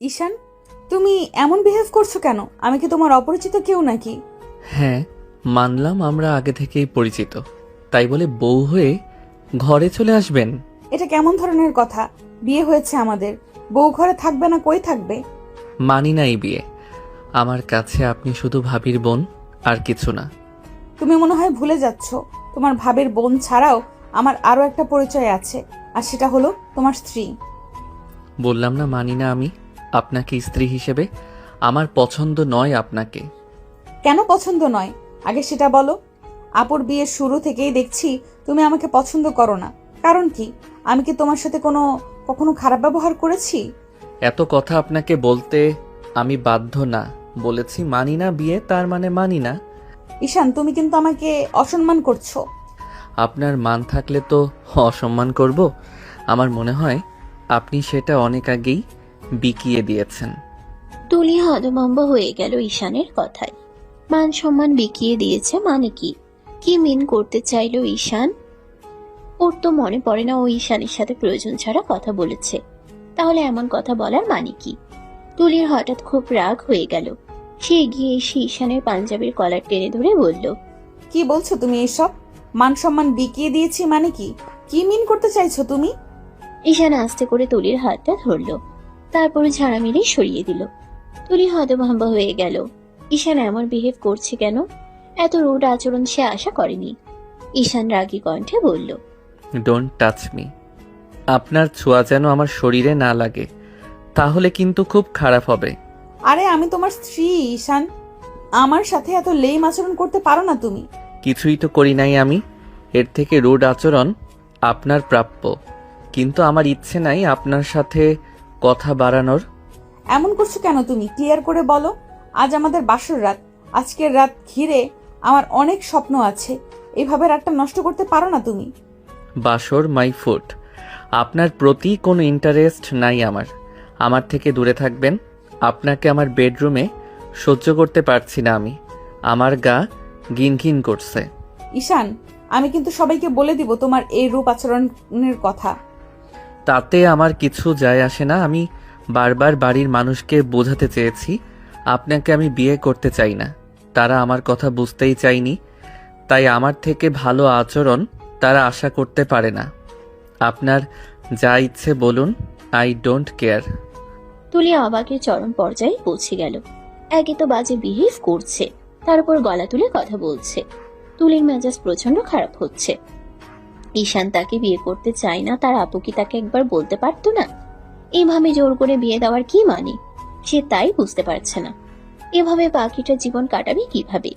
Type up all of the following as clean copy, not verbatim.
ঈশান, তুমি এমন বিহেভ করছো কেন? আমি কি তোমার অপরিচিত কেউ নাকি? হ্যাঁ, মানলাম আমরা আগে থেকেই পরিচিত, তাই বলে বউ হয়ে ঘরে চলে আসবেন? এটা কেমন ধরনের কথা? বিয়ে হয়েছে আমাদের, বউ ঘরে থাকবে না কই থাকবে? মানি না এই বিয়ে। আমার কাছে আপনি শুধু ভাবির বোন, আর কিছু না। তুমি মনে হয় ভুলে যাচ্ছ, তোমার ভাবের বোন ছাড়াও আমার আরো একটা পরিচয় আছে, আর সেটা হলো তোমার স্ত্রী। বললাম না মানি না আমি আপনাকে স্ত্রী হিসেবে। আমার পছন্দ নয় আপনাকে। কেন পছন্দ নয় আগে সেটা বলো। আপুর বিয়ের শুরু থেকেই দেখছি তুমি আমাকে পছন্দ করো না। কারণ কি? আমি কি তোমার সাথে কখনো খারাপ ব্যবহার করেছি? এত কথা আপনাকে বলতে আমি বাধ্য না। বলেছি মানি না বিয়ে, তার মানে মানি না। ঈশান, তুমি কিন্তু আমাকে অসম্মান করছো। আপনার মান থাকলে তো অসম্মান করব? আমার মনে হয় আপনি সেটা অনেক আগেই বিকিয়ে দিয়েছেন। তুলি হতভম্ব হয়ে গেল ঈশানের কথায়। মান সম্মান বিকিয়ে দিয়েছে মানে কি? কি মিন করতে চাইলো ঈশান? ওর তো মনে পড়ে না ও ঈশানের সাথে প্রয়োজন ছাড়া কথা বলেছে। তাহলে এমন কথা বলার মানে কি? তুলির হঠাৎ খুব রাগ হয়ে গেল। সে এগিয়ে এসে ঈশানের পাঞ্জাবির কলার টেনে ধরে বলল, কি বলছো তুমি এসব? মান সম্মান বিকিয়ে দিয়েছি মানে কি? কি মিন করতে চাইছো তুমি? ঈশান আস্তে করে তুলির হাতটা ধরল, তারপরে ঝাড়া মেরে সরিয়ে দিল। তুলি হতভম্ব হয়ে গেল। ঈশান এমন বিহেভ করছে কেন? এত রুড আচরণ সে আশা করেনি। ঈশান রাগী কণ্ঠে বলল, ডোন্ট টাচ মি। আপনার ছোঁয়া যেন আমার শরীরে না লাগে, তাহলে কিন্তু খুব খারাপ হবে। আরে আমি তোমার স্ত্রী ঈশান, আমার সাথে এত লেম আচরণ করতে পারো না তুমি। কিছুই তো করি নাই আমি। এর থেকে রুড আচরণ আপনার প্রাপ্য, কিন্তু আমার ইচ্ছে নাই আপনার সাথে কথা বাড়ানোর। এমন করছো কেন তুমি? ক্লিয়ার করে বলো। আজ আমাদের বাসর রাত, আজকের রাত ঘিরে আমার অনেক স্বপ্ন আছে। এইভাবে রাতটা নষ্ট করতে পারো না তুমি। বাসর মাই ফুড। আপনার প্রতি কোনো ইন্টারেস্ট নাই আমার। আমার থেকে দূরে থাকবেন। আপনাকে আমার বেডরুমে সহ্য করতে পারছি না আমি। আমার গা ঘিন করছে। ঈশান, আমি কিন্তু সবাইকে বলে দিব তোমার এই রূপ আচরণের কথা। তাতে আমার কিছু যায় আসে না। আমি বারবার বাড়ির মানুষকে বোঝাতে চেয়েছি আপনাকে আমি বিয়ে করতে চাই না। তারা আমার কথা বুঝতেই চায়নি, তাই আমার থেকে ভালো আচরণ তারা আশা করতে পারে না। আপনার যা ইচ্ছে বলুন, আই ডোন্ট কেয়ার। তুলি অবাকের চরম পর্যায়ে পৌঁছে গেল। একে তো বাজে বিহেভ করছে, তার উপর গলা তুলে কথা বলছে। তুলির মেজাজ প্রচন্ড খারাপ হচ্ছে। ঈশান তাকে বিয়ে করতে চায় না, তার আপু কি তাকে একবার বলতে পারতো না? এইভাবে জোর করে বিয়ে দেওয়ার কি মানে? সে তাই বুঝতে পারছে না। এভাবে বাকিটা জীবন কাটাবে কিভাবে?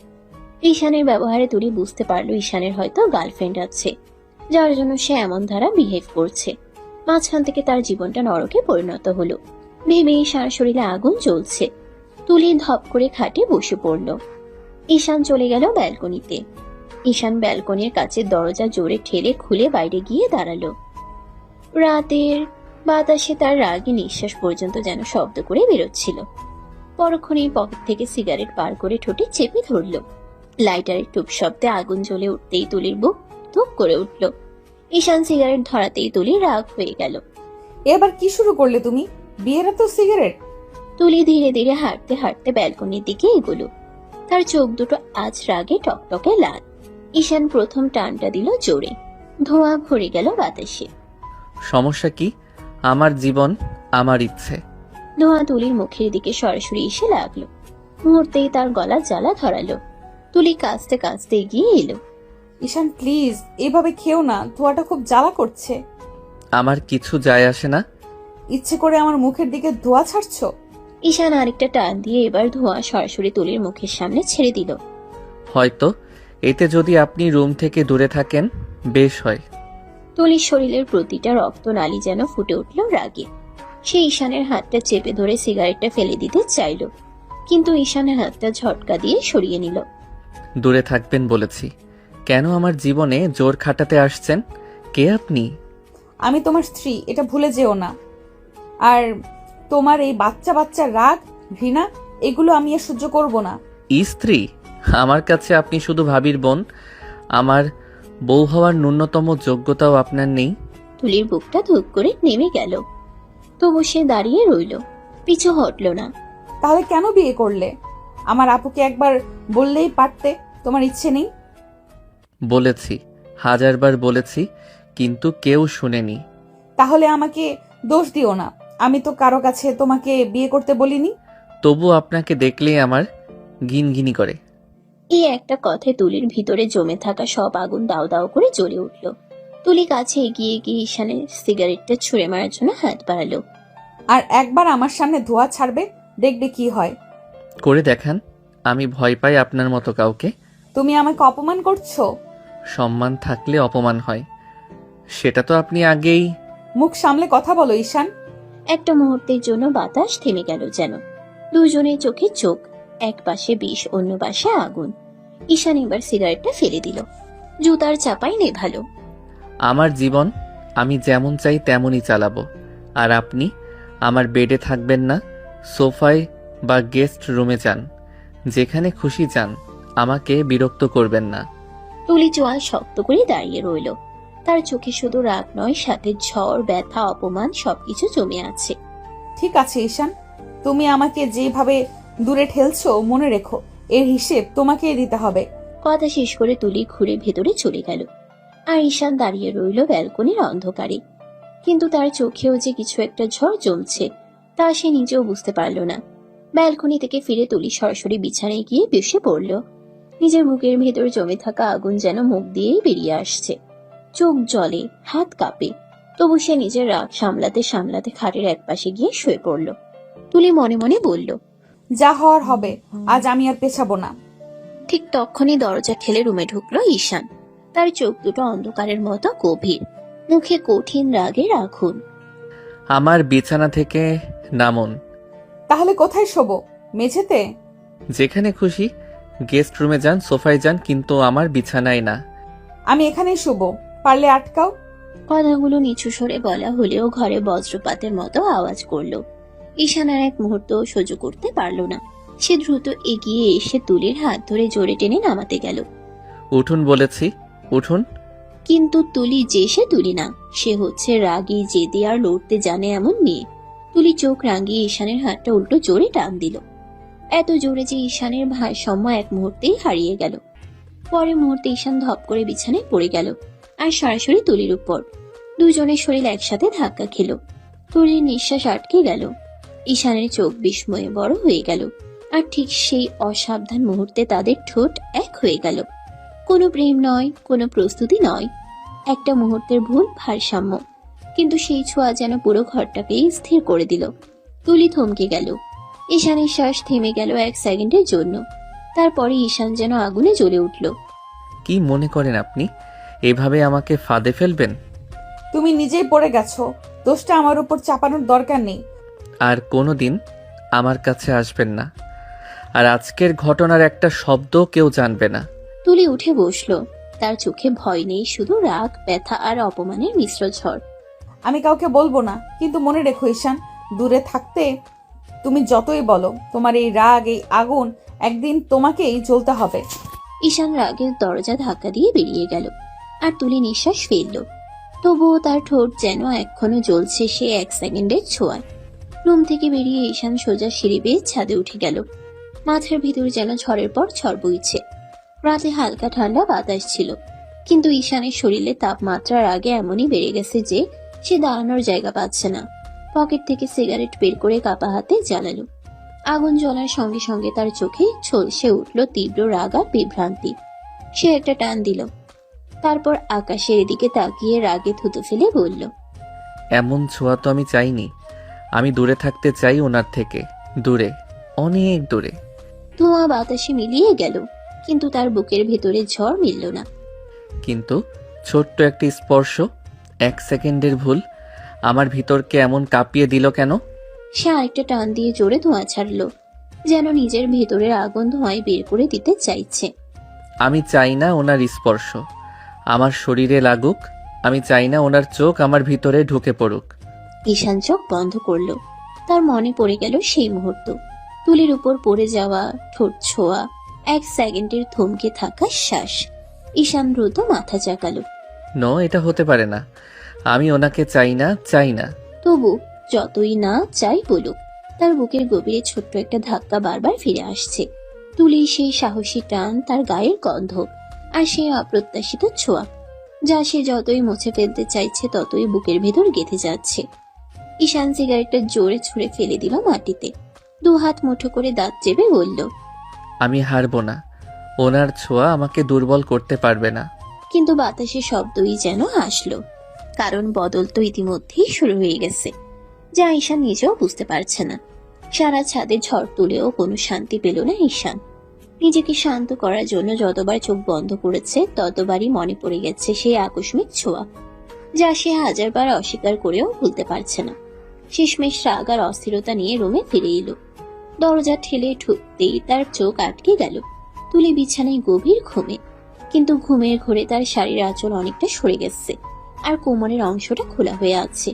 ঈশানের ব্যবহারে তুলি বুঝতে পারলো ঈশানের হয়তো গার্লফ্রেন্ড আছে, যার জন্য সে এমন ধারা বিহেভ করছে। মাঝখান থেকে তার জীবনটা নরকে পরিণত হলো। ভেবেই সারা শরীরে আগুন জ্বলছে। তুলি ধপ করে খাটে বসে পড়ল। ঈশান চলে গেল ব্যালকনিতে। ঈশান ব্যালকনির কাছে দরজা জোরে ঠেলে খুলে বাইরে গিয়ে দাঁড়ালো। রাতের বাতাসে তার রাগী নিঃশ্বাস পর্যন্ত যেন শব্দ করে বেরোচ্ছিল। পরক্ষণেই পকেট থেকে সিগারেট বার করে ঠোঁটে চেপে ধরল। লাইটারের টুপ শব্দে আগুন জ্বলে উঠতেই তুলির বুক ধুপ করে উঠল। ঈশান সিগারেট ধরাতেই তুলি রাগ হয়ে গেল। এবার কি শুরু করলে তুমি? বিয়ের তো সিগারেট? তুলি ধীরে ধীরে হাঁটতে হাঁটতে ব্যালকনির দিকে এগোলো। তার চোখ দুটো আজ রাগে টকটকে লাল। ঈশান প্রথম টানটা দিল জোরে। ধোঁয়া ভরে গেল বাতাসে। সমস্যা কি? আমার জীবন, আমার ইচ্ছে। ধোঁয়া তুলির মুখের দিকে সরাসরি এসে লাগলো। মুহূর্তেই তার গলা জ্বালা ধরালো। তুলি কাঁচতে কাঁচতে এগিয়ে এলো। ঈশান প্লিজ, এভাবে খেও না, ধোঁয়াটা খুব জ্বালা করছে। আমার কিছু যায় আসে না। ইচ্ছে করে আমার মুখের দিকে ধোঁয়া ছাড়ছো? ঈশান আরেকটা টান দিয়ে এবার ধোঁয়া সরাসরি তুলির মুখের সামনে ছেড়ে দিল। হয়তো এতে যদি আপনি রুম থেকে দূরে থাকেন বেশ হয়। তুলির শরীরের প্রতিটা রক্তনালী যেন ফুটে উঠল রাগে। সে ঈশানের হাতটা চেপে ধরে সিগারেটটা ফেলে দিতে চাইল, কিন্তু ঈশানের হাতটা ঝটকা দিয়ে সরিয়ে নিল। দূরে থাকবেন বলেছি। কেন আমার জীবনে জোর খাটাতে আসছেন? কে আপনি? আমি তোমার স্ত্রী, এটা ভুলে যেও না। আর তোমার এই বাচ্চা বাচ্চা রাগ, ঘৃণা, এগুলো আমি আর সহ্য করব না। স্ত্রী? আমার কাছে আপনি শুধু ভাবির বোন। আমার বউ হওয়ার ন্যূনতম যোগ্যতাও আপনার নেই। তুলির বুকটা ধুপ করে নেমে গেল। তবু সে দাঁড়িয়ে রইল, পিছু হটল না। তাহলে কেন বিয়ে করলে? আমার আপুকে একবার বললেই পারতে। তোমার ইচ্ছে নেই? বলেছি, হাজারবার বলেছি, কিন্তু কেউ শুনেনি। তাহলে আমাকে দোষ দিও না। আমি তো কারো কাছে তোমাকে বিয়ে করতে বলিনি। তবু আপনাকে দেখলেই আমার ঘিনঘিনি করে। এই একটা কথায় তুলির ভিতরে জমে থাকা সব আগুন দাও দাও করে জ্বলে উঠল। তুলি কাছে এগিয়ে গিয়ে ঈশানের সিগারেটটা ছুঁড়ে মারার জন্য হাত বাড়ালো। আর একবার আমার সামনে ধোঁয়া ছাড়বে, দেখবে কি হয়। করে দেখান। আমি ভয় পাই আপনার মতো কাউকে। তুমি আমাকে অপমান করছো। সম্মান থাকলে অপমান হয়, সেটা তো আপনি আগেই। মুখ সামলে কথা বলো ঈশান। একটা মুহূর্তের জন্য বাতাস থেমে গেল যেন। দুজনের চোখে চোখ, এক পাশে বিষ, অন্য পাশে আগুন। ঈশান এবার সিগারেটটা ফেলে দিল, জুতার চাপাই নেভালো। আমার জীবন আমি যেমন চাই তেমনই চালাবো। আর আপনি আমার বেডে থাকবেন না, সোফায় বা গেস্ট রুমে যান, যেখানে খুশি যান, আমাকে বিরক্ত করবেন না। তুলি চোয়াল শক্ত করে দাঁড়িয়ে রইল। তার চোখে শুধু রাগ নয়, সাথে ঝড়, ব্যথা, অপমান সবকিছু জমে আছে। ঠিক আছে ঈশান, তুমি আমাকে যেভাবে দূরে ঠেলছো মনে রেখো, এর হিসেব তোমাকেই দিতে হবে। কথা শেষ করে তুলি ঘুরে ভেতরে চলে গেল। আর ঈশান দাঁড়িয়ে রইল ব্যালকনির অন্ধকারে। কিন্তু তার চোখেও যে কিছু একটা ঝড় জমছে, তা সে নিজেও বুঝতে পারল না। ব্যালকনি থেকে ফিরে তুলি সরাসরি বিছানায় গিয়ে বসে পড়ল। নিজের বুকের ভেতর জমে থাকা আগুন যেন মুখ দিয়েই বেরিয়ে আসছে। চোখ জ্বলে, হাত কাঁপে। তবু সে নিজের রাগ সামলাতে সামলাতে খাটের একপাশে গিয়ে শুয়ে পড়ল। তুলি মনে মনে বলল, যা হওয়ার হবে, আজ আমি আর পেছাবো না। ঠিক তখনই দরজা ঠেলে রুমে ঢুকলো ঈশান। তার চোখ দুটো অন্ধকারের মতো গভীর, মুখে কঠিন রাগের আগুন। আমার বিছানা থেকে নামুন। তাহলে কোথায় শোবো? মেঝেতে? যেখানে খুশি, গেস্ট রুমে যান, সোফায় যান, কিন্তু আমার বিছানায় না। আমি এখানেই শুবো, পারলে আটকাও। কথাগুলো নিচু স্বরে বলা হলেও ঘরে বজ্রপাতের মতো আওয়াজ করলো। ঈশান আর এক মুহূর্ত সহ্য করতে পারল না। সে দ্রুত এগিয়ে এসে তুলির হাত ধরে জোরে টেনে নামাতে গেল। উঠুন বলেছি, উঠুন। কিন্তু তুলি যে সে তুলি না, সে হচ্ছে রাগী, জেদি আর লড়তে জানে এমন মেয়ে। তুলি চোখ রাঙিয়ে ঈশানের হাতটা উল্টো জোরে টান দিল, এত জোরে যে ঈশানের ভারসাম্য এক মুহূর্তেই হারিয়ে গেল। পরের মুহূর্তে ঈশান ধপ করে বিছানায় পড়ে গেল আর সরাসরি তুলির উপর। দুজনের শরীর একসাথে ধাক্কা খেল। তুলির নিঃশ্বাস আটকে গেল। ঈশানের চোখ বিস্ময়ে বড় হয়ে গেল। আর ঠিক সেই অসাবধান মুহূর্তে তাদের ঠোঁট এক হয়ে গেল। কোনো প্রেম নয়, কোনো প্রস্তুতি নয়, একটা মুহূর্তের ভুল ভারসাম্য। কিন্তু সেই ছোঁয়া যেন পুরো ঘরটাকে স্থির করে দিল। তুলি থমকে গেল। ঈশানের শ্বাস থেমে গেল এক সেকেন্ডের জন্য। তারপরে ঈশান যেন আগুনে জ্বলে উঠল। কি মনে করেন আপনি এভাবে আমাকে ফাঁদে ফেলবেন? তুমি নিজেই পড়ে গেছো, দোষটা আমার উপর চাপানোর দরকার নেই। আর কোনো দিন আমার কাছে আসবেন না। আর আজকের ঘটনার একটা শব্দ কেউ জানবে না। তুলি উঠে বসলো। তার চোখে ভয় নেই, শুধু রাগ, ব্যথা আর অপমানের মিশ্র ঝড়। আমি কাউকে বলবো না, কিন্তু মনে রেখো ঈশান, দূরে থাকতে তুমি যতই বলো, তোমার এই রাগ, এই আগুন একদিন তোমাকেই জ্বলতে হবে। ঈশান রাগের দরজা ধাক্কা দিয়ে বেরিয়ে গেল। আর তুলি নিঃশ্বাস ফেলল। তবুও তার ঠোঁট যেন এখনো জ্বলছে সে এক সেকেন্ডের ছোঁয়ায়। রুম থেকে বেরিয়ে ঈশান সোজা সিঁড়ি বেয়ে ছাদে উঠে গেল। মাথার ভিতর যেন ঝড়ের পর ঝড় বইছে। রাতে হালকা ঠান্ডা বাতাস ছিল, কিন্তু ঈশানের শরীরে তাপমাত্রার আগে এমনই বেড়ে গেছে যে সে দাঁড়ানোর জায়গা পাচ্ছে না। পকেট থেকে সিগারেট বের করে কাপা হাতে জ্বালালো। আগুন জ্বলার সঙ্গে সঙ্গে তার চোখে ঝলসে উঠল তীব্র রাগ আর বিভ্রান্তি। সে একটা টান দিল, তারপর আকাশের দিকে তাকিয়ে রাগে থুতু ফেলে বলল, এমন ছোঁয়া তো আমি চাইনি। আমি দূরে থাকতে চাই ওনার থেকে, দূরে, অনেক দূরে। ধোঁয়া বাতাসে মিলিয়ে গেল, কিন্তু তার বুকের ভেতরে ঝড় মিলল না। কিন্তু ছোট্ট একটি স্পর্শ, এক সেকেন্ডের ভুল আমার ভিতরকে এমন কাঁপিয়ে দিল কেন? সে আরেকটা টান দিয়ে জোরে ধোঁয়া ছাড়লো, যেন নিজের ভেতরের আগুন ধোঁয়ায় বের করে দিতে চাইছে। আমি চাই না ওনার স্পর্শ আমার শরীরে লাগুক। আমি চাই না ওনার চোখ আমার ভিতরে ঢুকে পড়ুক। ঈশান চোখ বন্ধ করলো। তার মনে পড়ে গেল সেই মুহূর্ত, তুলির উপর পড়ে যাওয়া ঠোঁট ছোঁয়া, এক সেকেন্ডের থমকে থাকা শ্বাস। ঈশান দ্রুত মাথা চাকালো। নো, এটা হতে পারে না। আমি ওনাকে চাই না, চাই না। তবু যতই না চাই বলুক, তার বুকের গভীরে ছোট্ট একটা ধাক্কা বারবার ফিরে আসছে। তুলির সেই সাহসী টান, তার গায়ের গন্ধ, আর সেই অপ্রত্যাশিত ছোঁয়া, যা সে যতই মুছে ফেলতে চাইছে ততই বুকের ভেতর গেঁথে যাচ্ছে। ঈশান সিগারেটটা জোরে ছুঁড়ে ফেলে দিল মাটিতে। দু হাত মুঠো করে দাঁত চেপে বলল, আমি হারবো না। ওনার ছোঁয়া আমাকে দুর্বল করতে পারবে না। কিন্তু বাতাসে শব্দই যেন আসলো, কারণ বদল তো ইতিমধ্যেই শুরু হয়ে গেছে, যা ঈশান নিজেও বুঝতে পারছে না। সারা ছাদে ঝড় তুলেও কোনো শান্তি পেল না ঈশান। নিজেকে শান্ত করার জন্য যতবার চোখ বন্ধ করেছে ততবারই মনে পড়ে গেছে সেই আকস্মিক ছোঁয়া, যা সে হাজারবার অস্বীকার করেও ভুলতে পারছে না। শেষমেশ রাগ আর অস্থিরতা নিয়ে রুমে ফিরে এলো। দরজা ঠেলে ঢুকতেই তার চোখ আটকে গেল। তুলে বিছানায় গভীর ঘুমে, কিন্তু ঘুমের ঘোরে তার শাড়ির আঁচল অনেকটা সরে গেছে, আর কোমরের অংশটা খোলা হয়ে আছে।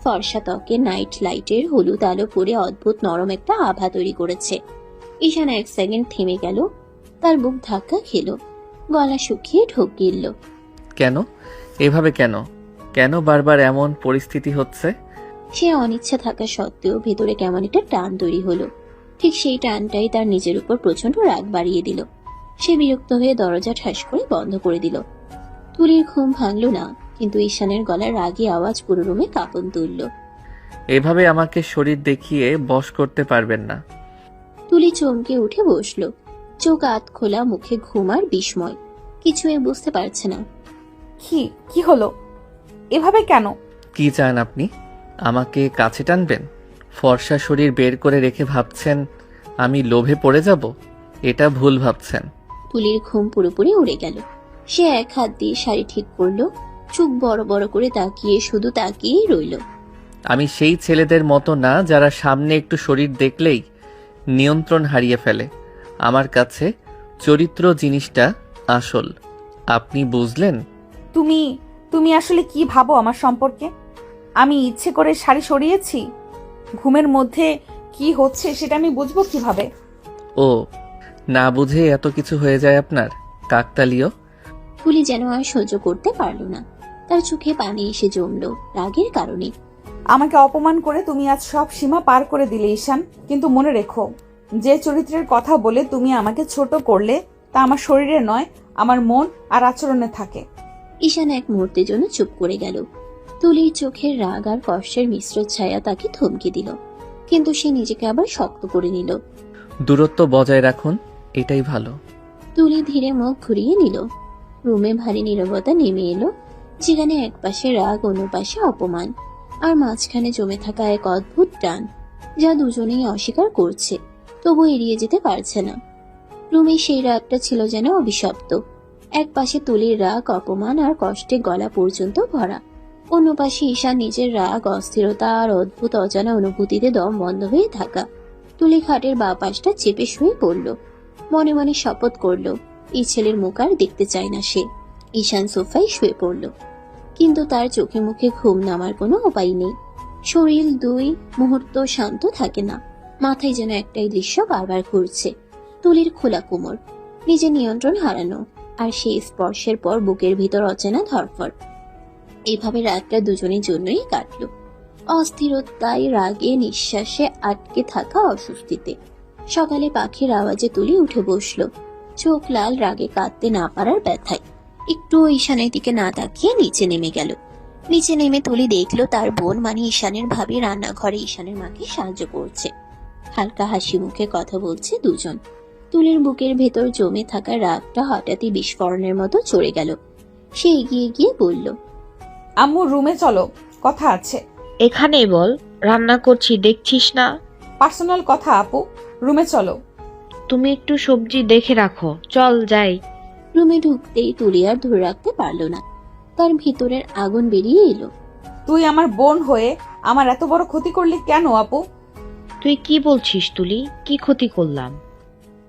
ফর্সা ত্বকে নাইট লাইটের হলুদ আলো পড়ে অদ্ভুত নরম একটা আভা তৈরি করেছে। ঈশান এক সেকেন্ড থেমে গেল, তার বুক ধাক্কা খেল, গলা শুকিয়ে ঢোক গিলল। কেন? এভাবে কেন? কেন বারবার এমন পরিস্থিতি হচ্ছে? সে অনিচ্ছা থাকা সত্ত্বেও ভেতরে কেমন একটা টান তৈরি হলো। ঠিক সেই টানটাই তার নিজের উপর প্রচন্ড রাগ বাড়িয়ে দিল। সে বিরক্ত হয়ে দরজা ঠাস করে বন্ধ করে দিল। তুলির ঘুম ভাঙল না, কিন্তু ঈশানের গলার রাগী আওয়াজ পুরো রুমে কাঁপন তুলল। এভাবে আমাকে শরীর দেখিয়ে বশ করতে পারবেন না। তুলি চমকে উঠে বসল, চোখ আত খোলা, মুখে ঘুম আর বিস্ময়। কিছুই বুঝতে পারছে না। কি হলো? এভাবে কেন? কি চান আপনি? আমাকে কাছে টানবেন? ফর্সা শরীর বের করে রেখে ভাবছেন আমি লোভে পড়ে যাব? এটা ভুল ভাবছেন। তুলির ঘুম পুরোপুরি উড়ে গেল। সে এক হাত দিয়ে শাড়ি ঠিক করলো, চোখ বড় বড় করে তাকিয়ে শুধু তাকিয়েই রইল। আমি সেই ছেলেদের মতো না যারা সামনে একটু শরীর দেখলেই নিয়ন্ত্রণ হারিয়ে ফেলে। আমার কাছে চরিত্র জিনিসটা আসল। আপনি বুঝলেন? তুমি আসলে কি ভাবো আমার সম্পর্কে? আমি ইচ্ছে করে শাড়ি সরিয়েছি? ঘুমের মধ্যে কি হচ্ছে সেটা আমি বুঝবো কিভাবে? ও, না বুঝে এত কিছু হয়ে যায় আপনার? কাকতালীয়। তুলি যেন আর সহ্য করতে পারল না, তার চোখে পানি এসে জমলো রাগের কারণে। আমাকে অপমান করে তুমি আজ সব সীমা পার করে দিলে ঈশান। কিন্তু মনে রেখো, যে চরিত্রের কথা বলে তুমি আমাকে ছোট করলে তা আমার শরীরে নয়, আমার মন আর আচরণে থাকে। ঈশান এক মুহূর্তের জন্য চুপ করে গেল। তুলির চোখের রাগ আর কষ্টের মিশ্র ছায়া তাকে থমকে দিল, কিন্তু সে নিজেকে আবার শক্ত করে নিল। দূরত্ব বজায় রাখুন, এটাই ভালো। তুলি ধীরে মুখ ঘুরিয়ে নিল। রুমে ভারী নীরবতা নেমে এলো, যেখানে এক পাশে রাগ, অন্য পাশে অপমান, আর মাঝখানে জমে থাকা এক অদ্ভুত টান, যা দুজনেই অস্বীকার করছে, তবু এড়িয়ে যেতে পারছে না। রুমে সেই রাগটা ছিল যেন অভিশপ্ত। এক পাশে তুলির রাগ, অপমান আর কষ্টে গলা পর্যন্ত ভরা, অন্য পাশে ঈশান নিজের রাগ, অস্থিরতা আর অদ্ভুত অজানা অনুভূতিতে দম বন্ধ হয়ে থাকা। তুলি খাটের বাঁ পাশটা চেপে শুয়ে পড়ল, মনে মনে শপথ করলো এই ছেলের মুখ আর দেখতে চায় না সে। ঈশান সোফায় শুয়ে পড়ল, কিন্তু তার চোখে মুখে ঘুম নামার কোনো উপায় নেই। শরীর দুই মুহূর্ত শান্ত থাকে না, মাথায় যেন একটাই দৃশ্য বারবার ঘুরছে, তুলির খোলা কোমর, নিজের নিয়ন্ত্রণ হারানো, আর সেই স্পর্শের পর বুকের ভিতর অচেনা ধরফর। এভাবে রাতটা দুজনের জন্যই কাটলো, অস্থিরতায়, রাগে, নিঃশ্বাসে আটকে থাকা অস্বস্তিতে। সকালে পাখির আওয়াজে তুলি উঠে বসলো, চোখ লাল, রাগে কাঁদতে না পারার ব্যথায়। একটু ঈশানের দিকে না তাকিয়ে নিচে নেমে গেল। নিচে নেমে তুলি দেখলো তার বোন মানে ঈশানের ভাবি রান্নাঘরে ঈশানের মাকে সাহায্য করছে। হালকা হাসি মুখে কথা বলছে দুজন। তুলির বুকের ভেতর জমে থাকা রাগটা হঠাৎই বিস্ফোরণের মতো চড়ে গেল। সে এগিয়ে গিয়ে বলল, আম্মু রুমে চলো, কথা আছে। এখানেই বল, রান্না করছি দেখছিস না? পার্সোনাল কথা আপু, রুমে চলো। তুমি একটু সবজি দেখে রাখো, চল যাই। রুমে ঢুকতেই তুলি আর ধরে রাখতে পারল না, তার ভিতরের আগুন বেরিয়ে এলো। তুই আমার বোন হয়ে আমার এত বড় ক্ষতি করলি কেন আপু? তুই কি বলছিস তুলি? কি ক্ষতি করলাম?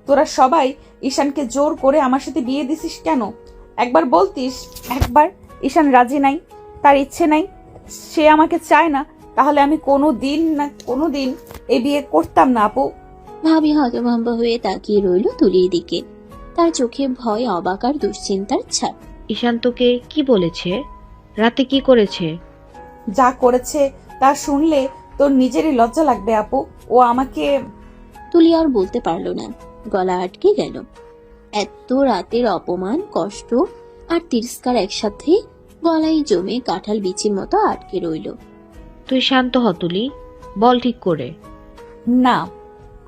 তোরা সবাই ঈশানকে জোর করে আমার সাথে বিয়ে দিছিস কেন? একবার বলতিস। একবার ঈশান রাজি নাই, তার ইচ্ছে নাই, সে আমাকে চায় না, তাহলে আমি কোনোদিন এই বিয়ে করতাম না আপু। ভাবি হতভম্ব হয়ে তাকিয়ে রইল তুলির দিকে। তার চোখে ভয়, অবাক আর দুশ্চিন্তার ছাপ। ঈশান তোকে কি বলেছে? রাতে কি করেছে? যা করেছে তা শুনলে তোর নিজেরই লজ্জা লাগবে আপু। ও আমাকে তুলি আর বলতে পারলো না, গলা আটকে গেল। এত রাতের অপমান, কষ্ট আর তিরস্কার একসাথে গলায় জমে কাঁঠাল বিচির মতো আটকে রইল। তুই শান্ত হ তুলি, বল ঠিক করে। না,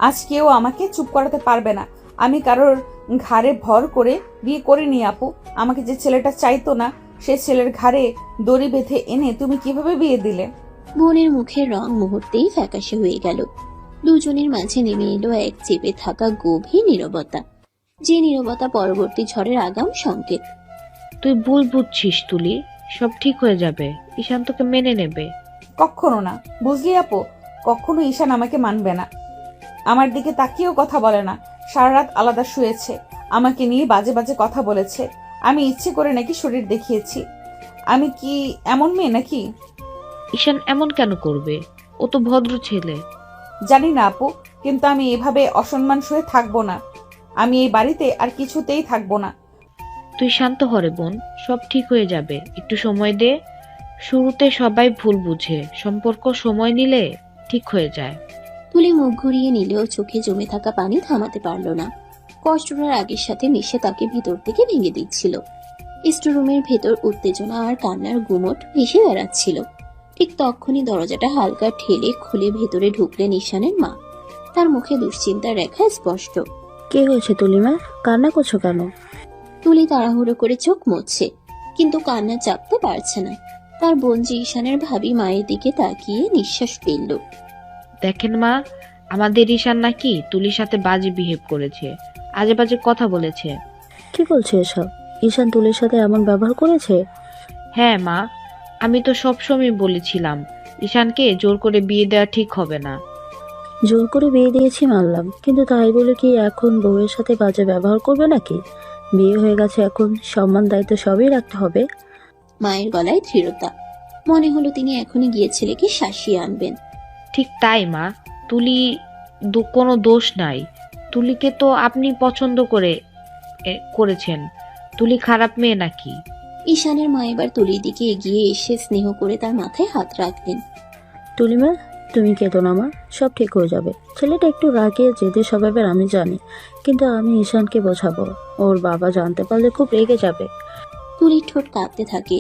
আজ কেউ আমাকে চুপ করাতে পারবে না। আমি কারোর ঘাড়ে ভর করে বিয়ে করিনি আপু। আমাকে যে ছেলেটা চাইতো না সে ছেলের ঘাড়ে দড়ি বেঁধে এনে তুমি কিভাবে বিয়ে দিলে? বোনের মুখের রং মুহূর্তেই ফ্যাকাশে হয়ে গেল। দুজনের মাঝে নেমে এলো এক চেপে থাকা গভীর নীরবতা, যে নীরবতা পরবর্তী ঝড়ের আগাম সংকেত। তুই ভুল বুঝছিস তুলি, সব ঠিক হয়ে যাবে। ঈশান তোকে মেনে নেবে। কখনো না, বুঝলি আপু? কখনো ঈশান আমাকে মানবে না। আমার দিকে তাকিয়েও কথা বলে না। সারা রাত আলাদা শুয়েছে, আমাকে নিয়ে বাজে বাজে কথা বলেছে। আমি ইচ্ছে করে নাকি শরীর দেখিয়েছি। আমি কি এমন মেয়ে নাকি? ঈশান এমন কেন করবে? ও তো ভদ্র ছেলে। জানি না আপু, কিন্তু আমি এভাবে অসম্মান সয়ে থাকবো না। আমি এই বাড়িতে আর কিছুতেই থাকবো না। তুই শান্ত হরে বোন, সব ঠিক হয়ে যাবে, একটু সময় দে। শুরুতে সবাই ভুল বুঝে, সম্পর্ক সময় নিলে ঠিক হয়ে যায়। তুলি মুখ ঘুরিয়ে নিলেও চোখে জমে থাকা পানি থামাতে পারল না। কষ্টটার আগের সাথে মিশে তাকে ভিতর থেকে ভেঙে দিচ্ছিল। স্টোরুমের ভেতর উত্তেজনা আর কান্নার গুমট ভেসে বেড়াচ্ছিল। ঠিক তখনই দরজাটা হালকা ঠেলে খুলে ভেতরে ঢুকলেন ঈশানের মা। তার মুখে দুশ্চিন্তার রেখা স্পষ্ট। কি হয়েছে তুলিমা, কান্না করছো কেন? তুলি তাড়াহুড়ো করে চোখ মুছছে, কিন্তু কান্না চাপতে পারছে না। তার বোন যে ঈশানের ভাবি মায়ের দিকে তাকিয়ে নিঃশ্বাস ফেলল। দেখেন মা, আমাদের ঈশান নাকি তুলির সাথে বাজে বিহেভ করেছে, আজে বাজে কথা বলেছে। কি বলছে এসব? ঈশান তুলির সাথে এমন ব্যবহার করেছে? হ্যাঁ মা, আমি তো সবসময় বলেছিলাম ঈশানকে জোর করে বিয়ে দেওয়া ঠিক হবে না। জোর করে বিয়ে দিয়েছি মানলাম, কিন্তু তাই বলে কি এখন বউয়ের সাথে বাজে ব্যবহার করবে নাকি? বিয়ে হয়ে গেছে, এখন সম্মান দায়িত্ব সবই রাখতে হবে। মায়ের গলায় দৃঢ়তা। মনে হলো তিনি এখনই গিয়ে ছেলেকে শাসিয়ে আনবেন। ঠিক তাই মা, তুলি কোনো দোষ নাই। তুলিকে তো আপনি পছন্দ করেছেন। তুলি খারাপ মেয়ে নাকি? ঈশানের মা এবার তুলির দিকে এগিয়ে এসে স্নেহ করে তার মাথায় হাত রাখলেন। তুলিমা, তুমি কেঁদো না মা, সব ঠিক হয়ে যাবে। ছেলেটা একটু রাগে জেদে স্বভাবের আমি জানি, কিন্তু আমি ঈশানকে বোঝাবো। ওর বাবা জানতে পারলে খুব রেগে যাবে। তুলির ঠোঁট কাঁপতে থাকে।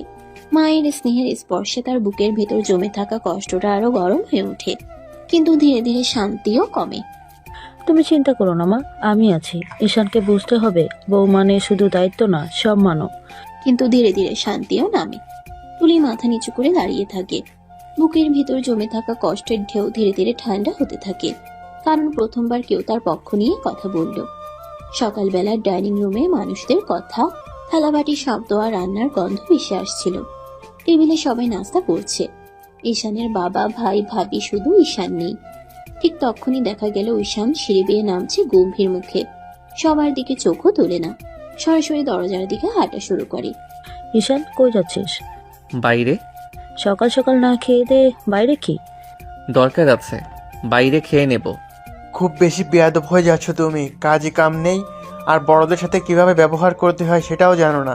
মায়ের স্নেহের স্পর্শে তার বুকের ভেতর জমে থাকা কষ্টটা আরো গরম হয়ে ওঠে, কিন্তু ধীরে ধীরে শান্তিও কমে। তুমি চিন্তা করো না মা, আমি আছি। ঈশানকে বুঝতে হবে বউ মানে শুধু দায়িত্ব না, সম্মানও। কিন্তু ধীরে ধীরে শান্তিও নামে। তুলি মাথা নিচু করে দাঁড়িয়ে থাকে। বুকের ভিতর জমে থাকা কষ্টের ঢেউ ধীরে ধীরে ঠান্ডা হতে থাকে, কারণ প্রথমবার কেউ তার পক্ষ নিয়ে কথা বলল। সকালবেলার ডাইনিং রুমে মানুষদের কথা, থালাবাটির শব্দ আর রান্নার গন্ধ ভেসে আসছিল। টেবিলে সবাই নাস্তা করছে। ঈশানের বাবা, ভাই, ভাবি, শুধু ঈশান নেই। ঠিক তখনই দেখা গেল ঈশান সিঁড়ি বেয়ে নামছে গম্ভীর মুখে। সবার দিকে চোখও তোলে না, সরাসরি দরজার দিকে হাঁটা শুরু করে। ঈশান, কই যাচ্ছিস? বাইরে। সকাল সকাল না খেয়ে দে বাইরে? কি দরকার আছে, বাইরে খেয়ে নেব। খুব বেশি বেয়াদব হয়ে যাচ্ছ তুমি। কাজে কাম নেই, আর বড়দের সাথে কিভাবে ব্যবহার করতে হয় সেটাও জানো না।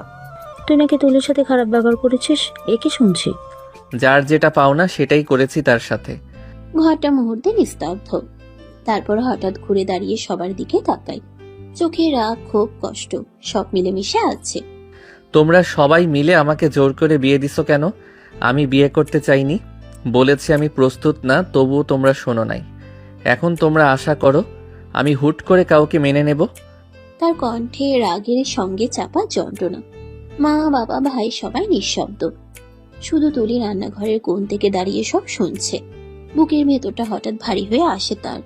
তুই নাকি তুলির সাথে খারাপ ব্যবহার করেছিস, এ কি শুনছি? যার যেটা পাওনা সেটাই করেছি তার সাথে। ঘরটা মুহূর্তে নিস্তব্ধ। তারপর হঠাৎ ঘুরে দাঁড়িয়ে সবার দিকে তাকায়। চোখে রাগ, ক্ষোভ, কষ্ট সব মিলেমিশে আছে। তোমরা সবাই মিলে আমাকে জোর করে বিয়ে দিছো কেন? আমি বিয়ে করতে চাইনি, বলেছি আমি প্রস্তুত না, তবুও তোমরা শোনো নাই। এখন তোমরা আশা করো আমি হুট করে কাউকে মেনে নেব? তার কণ্ঠে রাগের সঙ্গে চাপা যন্ত্রণা। মা, বাবা, ভাই সবাই নিঃশব্দ। শুধু তুলি রান্নাঘরের কোণ থেকে দাঁড়িয়ে সব শুনছে। বুকের ভেতরটা হঠাৎ ভারী হয়ে আসে তার।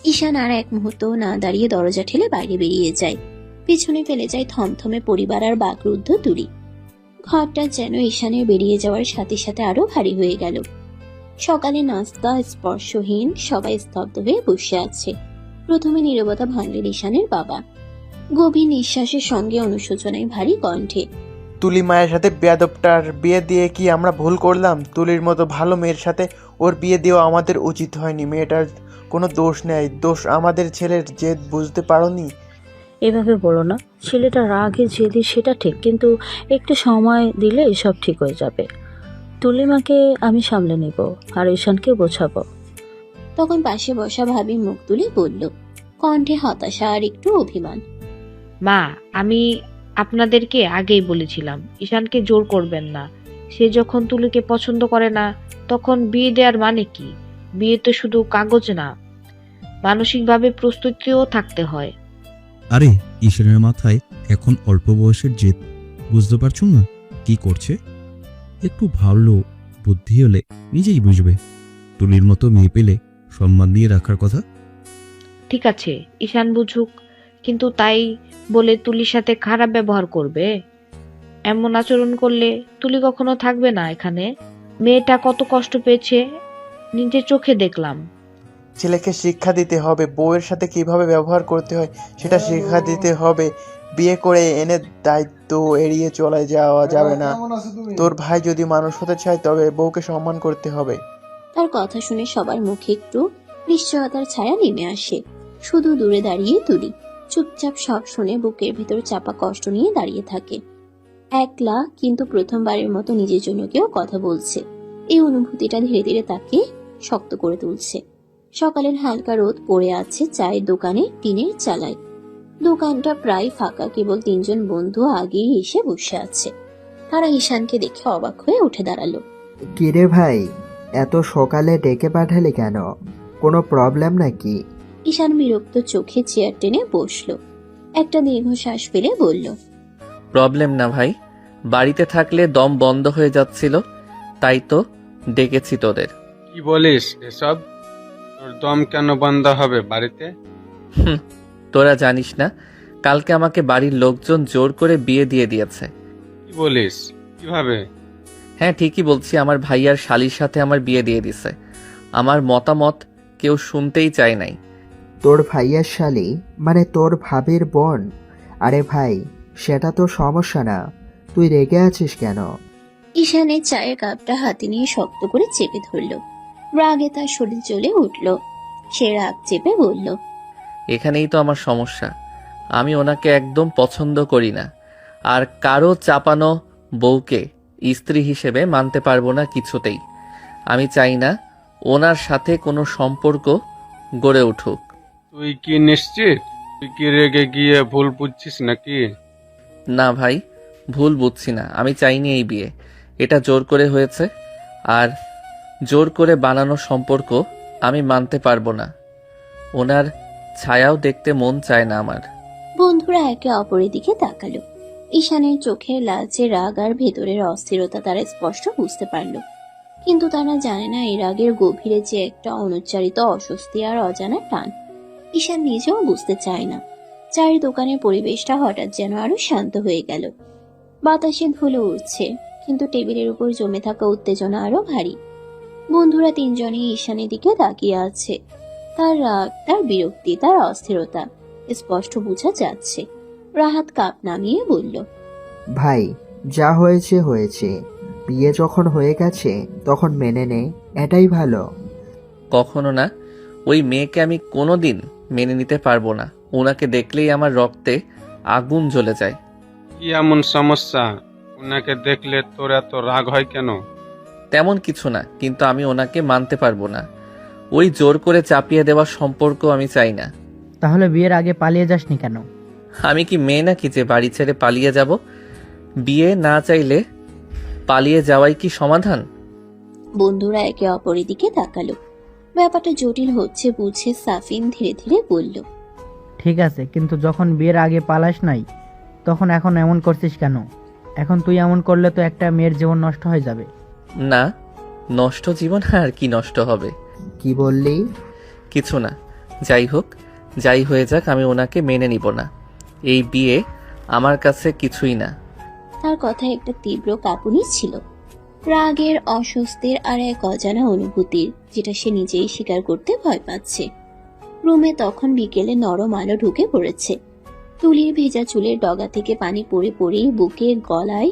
ঈশান আর এক মুহূর্ত না দাঁড়িয়ে দরজা ঠেলে বাইরে বেরিয়ে যায়। পিছনে ফেলে যায় থমথমে পরিবার আর বাকরুদ্ধ তুলি। ঘরটা যেন ঈশানের বেরিয়ে যাওয়ার সাথে সাথে আরো ভারী হয়ে গেল। সকালে নাস্তা স্পর্শহীন, সবাই স্তব্ধ হয়ে বসে আছে। প্রথমে নীরবতা ভাঙলেন ঈশানের বাবা, গভীর নিঃশ্বাসের সঙ্গে অনুশোচনায় ভারী কণ্ঠে। তুলি মায়ের সাথে বেয়াদবটার বিয়ে দিয়ে কি আমরা ভুল করলাম? তুলির মতো ভালো মেয়ের সাথে ওর বিয়ে দেওয়া আমাদের উচিত হয়নি। মেয়েটার কোনো দোষ নেই, দোষ আমাদের ছেলের জেদ, বুঝতে পারোনি? এভাবে বলো না। ছেলেটা রাগে জেদি সেটা ঠিক, কিন্তু একটু সময় দিলে সব ঠিক হয়ে যাবে। তুলিমাকে আমি সামলে নিব, আর ঈশানকে বোঝাবো। তখন পাশে বসা ভাবি মুখ তুলে বলল, কণ্ঠে হতাশা আর একটু অভিমান। মা, আমি আপনাদেরকে আগেই বলেছিলাম ঈশানকে জোর করবেন না। সে যখন তুলিকে পছন্দ করে না, তখন বিয়ে দেওয়ার মানে কি? বিয়ে তো শুধু কাগজ না, মানসিকভাবে প্রস্তুতিও থাকতে হয়। আরে ঈশানের মাথায় এখন অল্প বয়সের জেদ, বুঝতে পারছো না কি করছে? একটু ভালো বুদ্ধি হলে নিজেই বুঝবে। তুলির মতো মেয়ে পেলে সম্মান দিয়ে রাখার কথা। ঠিক আছে, ঈশান বুঝুক, কিন্তু তাই বলে তুলির সাথে খারাপ ব্যবহার করবে? এমন আচরণ করলে তুলি কখনো থাকবে না এখানে। মেয়েটা কত কষ্ট পেয়েছে নিজের চোখে দেখলাম। ছেলেকে শিক্ষা দিতে হবে, বউয়ের সাথে কিভাবে ব্যবহার করতে হয় সেটা শিক্ষা দিতে হবে। বিয়ে করে এনে দায়িত্ব এড়িয়ে চলে যাওয়া যাবে না। তোর ভাই যদি মানুষ হতে চায় তবে বউকে সম্মান করতে হবে। তার কথা শুনে সবার মুখে একটু নিশ্চয়তার ছায়া নেমে আসে। শুধু দূরে দাঁড়িয়ে তুলি চুপচাপ সব শুনে বুকের ভেতর চাপা কষ্ট নিয়ে দাঁড়িয়ে থাকে। একলা, কিন্তু প্রথমবারের মতো নিজের জন্য কেউ কথা বলছে। এই অনুভূতিটা ধীরে ধীরে তাকে শক্ত করে তুলছে। সকালের হালকা রোদ পড়ে আছে চায়ের দোকানে টিনের চালায়। দোকানটা প্রায় ফাঁকা, কেবল 3 জন বন্ধু আগেই এসে বসে আছে। তারা ঈশানকে দেখে অবাক হয়ে উঠে দাঁড়ালো। কিরে ভাই, এত সকালে ডেকে পাঠালি কেন? কোনো প্রবলেম নাকি? ঈশান বিরক্ত চোখে চেয়ার টেনে বসলো। একটা দীর্ঘশ্বাস ফেলে বলল, প্রবলেম না ভাই, বাড়িতে থাকলে দম বন্ধ হয়ে যাচ্ছিল, তাই তো ডেকেছি তোদের। কি বলিস এসব? তোর দম কেন বন্ধ হবে বাড়িতে? হুম, তোরা জানিস না, কালকে আমাকে বাড়ির লোকজন জোর করে বিয়ে দিয়ে দিয়েছে। কি বলিস? কিভাবে? হ্যাঁ, ঠিকই বলছি, আমার ভাইয়ার শালির সাথে আমার বিয়ে দিয়ে দিছে। আমার মতামত কেউ শুনতেই চায় নাই। তোর ভাইয়ের শালি মানে তোর ভাবির বোন? আরে ভাই, সেটা তো সমস্যা না, তুই রেগে আছিস কেন? ঈশানের চায়ের কাপটা হাতে নিয়ে শক্ত করে চেপে ধরল। রাগে তার শরীর জ্বলে উঠল। সে রাগ চেপে বলল, এখানেই তো আমার সমস্যা। আমি ওনাকে একদম পছন্দ করি না, আর কারো চাপানো বউকে স্ত্রী হিসেবে মানতে পারবো না কিছুতেই। আমি চাই না ওনার সাথে কোনো সম্পর্ক গড়ে উঠুক। তুই কি নিশ্চিত? তুই কি রেগে গিয়ে ভুল বুঝছিস নাকি? না ভাই, ভুল বুঝছি না। আমি চাইনি এই বিয়ে, এটা জোর করে হয়েছে, আর জোর করে বানানো সম্পর্ক আমি মানতে পারবো না। ওনার ছায়াও দেখতে মন চায় না আমার। বন্ধুরা একে অপরের দিকে তাকালো। ঈশানের চোখের লালচে রাগ আর ভেতরের অস্থিরতা তারা স্পষ্ট বুঝতে পারল, কিন্তু তারা জানে না এই রাগের গভীরে যে একটা অনুচ্চারিত অস্বস্তি আর অজানা টান। ঈশান নিজেও বুঝতে চায় না। চায়ের দোকানের পরিবেশটা হঠাৎ যেন আরো শান্ত হয়ে গেল। বাতাসে ধুলো উড়ছে, কিন্তু টেবিলের উপর জমে থাকা উত্তেজনা আরো ভারী। বন্ধুরা 3 জনই ঈশানের দিকে তাকিয়ে আছে। তার রাগ, তার বিরক্তি, তার অস্থিরতা স্পষ্ট বোঝা যাচ্ছে। রাহাত কাপ নামিয়ে বলল, ভাই, যা হয়েছে হয়েছে, বিয়ে যখন হয়ে গেছে তখন মেনে নে, এটাই ভালো। কখনো না, ওই মেয়েকে আমি কোনোদিন মেনে নিতে পারবো না। ওনাকে দেখলেই আমার রক্তে আগুন জ্বলে যায়। কি এমন সমস্যা? ওনাকে দেখলে তোর এত রাগ হয় কেন? তেমন কিছু না, কিন্তু আমি ওনাকে মানতে পারবো না। ওই জোর করে চাপিয়ে দেওয়ার সম্পর্ক আমি চাই না। তাহলে বিয়ের আগে পালিয়ে যাসনি কেন? আমি কি মেয়ে নাকি যে বাড়ি ছেড়ে পালিয়ে যাব? বিয়ে না চাইলে পালিয়ে যাওয়াই কি সমাধান? বন্ধুরা একে অপরের দিকে তাকালো। ব্যাপারটা জটিল হচ্ছে বুঝে সাফিন ধীরে ধীরে বলল, ঠিক আছে, কিন্তু যখন বিয়ের আগে পালাস নাই, তখন এখন এমন করছিস কেন? এখন তুই এমন করলে তো একটা মেয়ের জীবন নষ্ট হয়ে যাবে। না, নষ্ট জীবন আর কি নষ্ট হবে? কি বললি? কিছু না, যাই হোক, যাই হয়ে যাক, আমি ওনাকে মেনে নিব না। এই বিয়ে আমার কাছে কিছুই না। তার কথায় একটা তীব্র কাঁপুনি ছিল, রাগের, অস্বস্তির আর এক অজানা অনুভূতির, যেটা সে নিজেই স্বীকার করতে ভয় পাচ্ছে। রুমে তখন বিকেলে নরম আলো ঢুকে পড়েছে। তুলির ভেজা চুলের ডগা থেকে পানি পড়ে পড়েই বুকের গলায়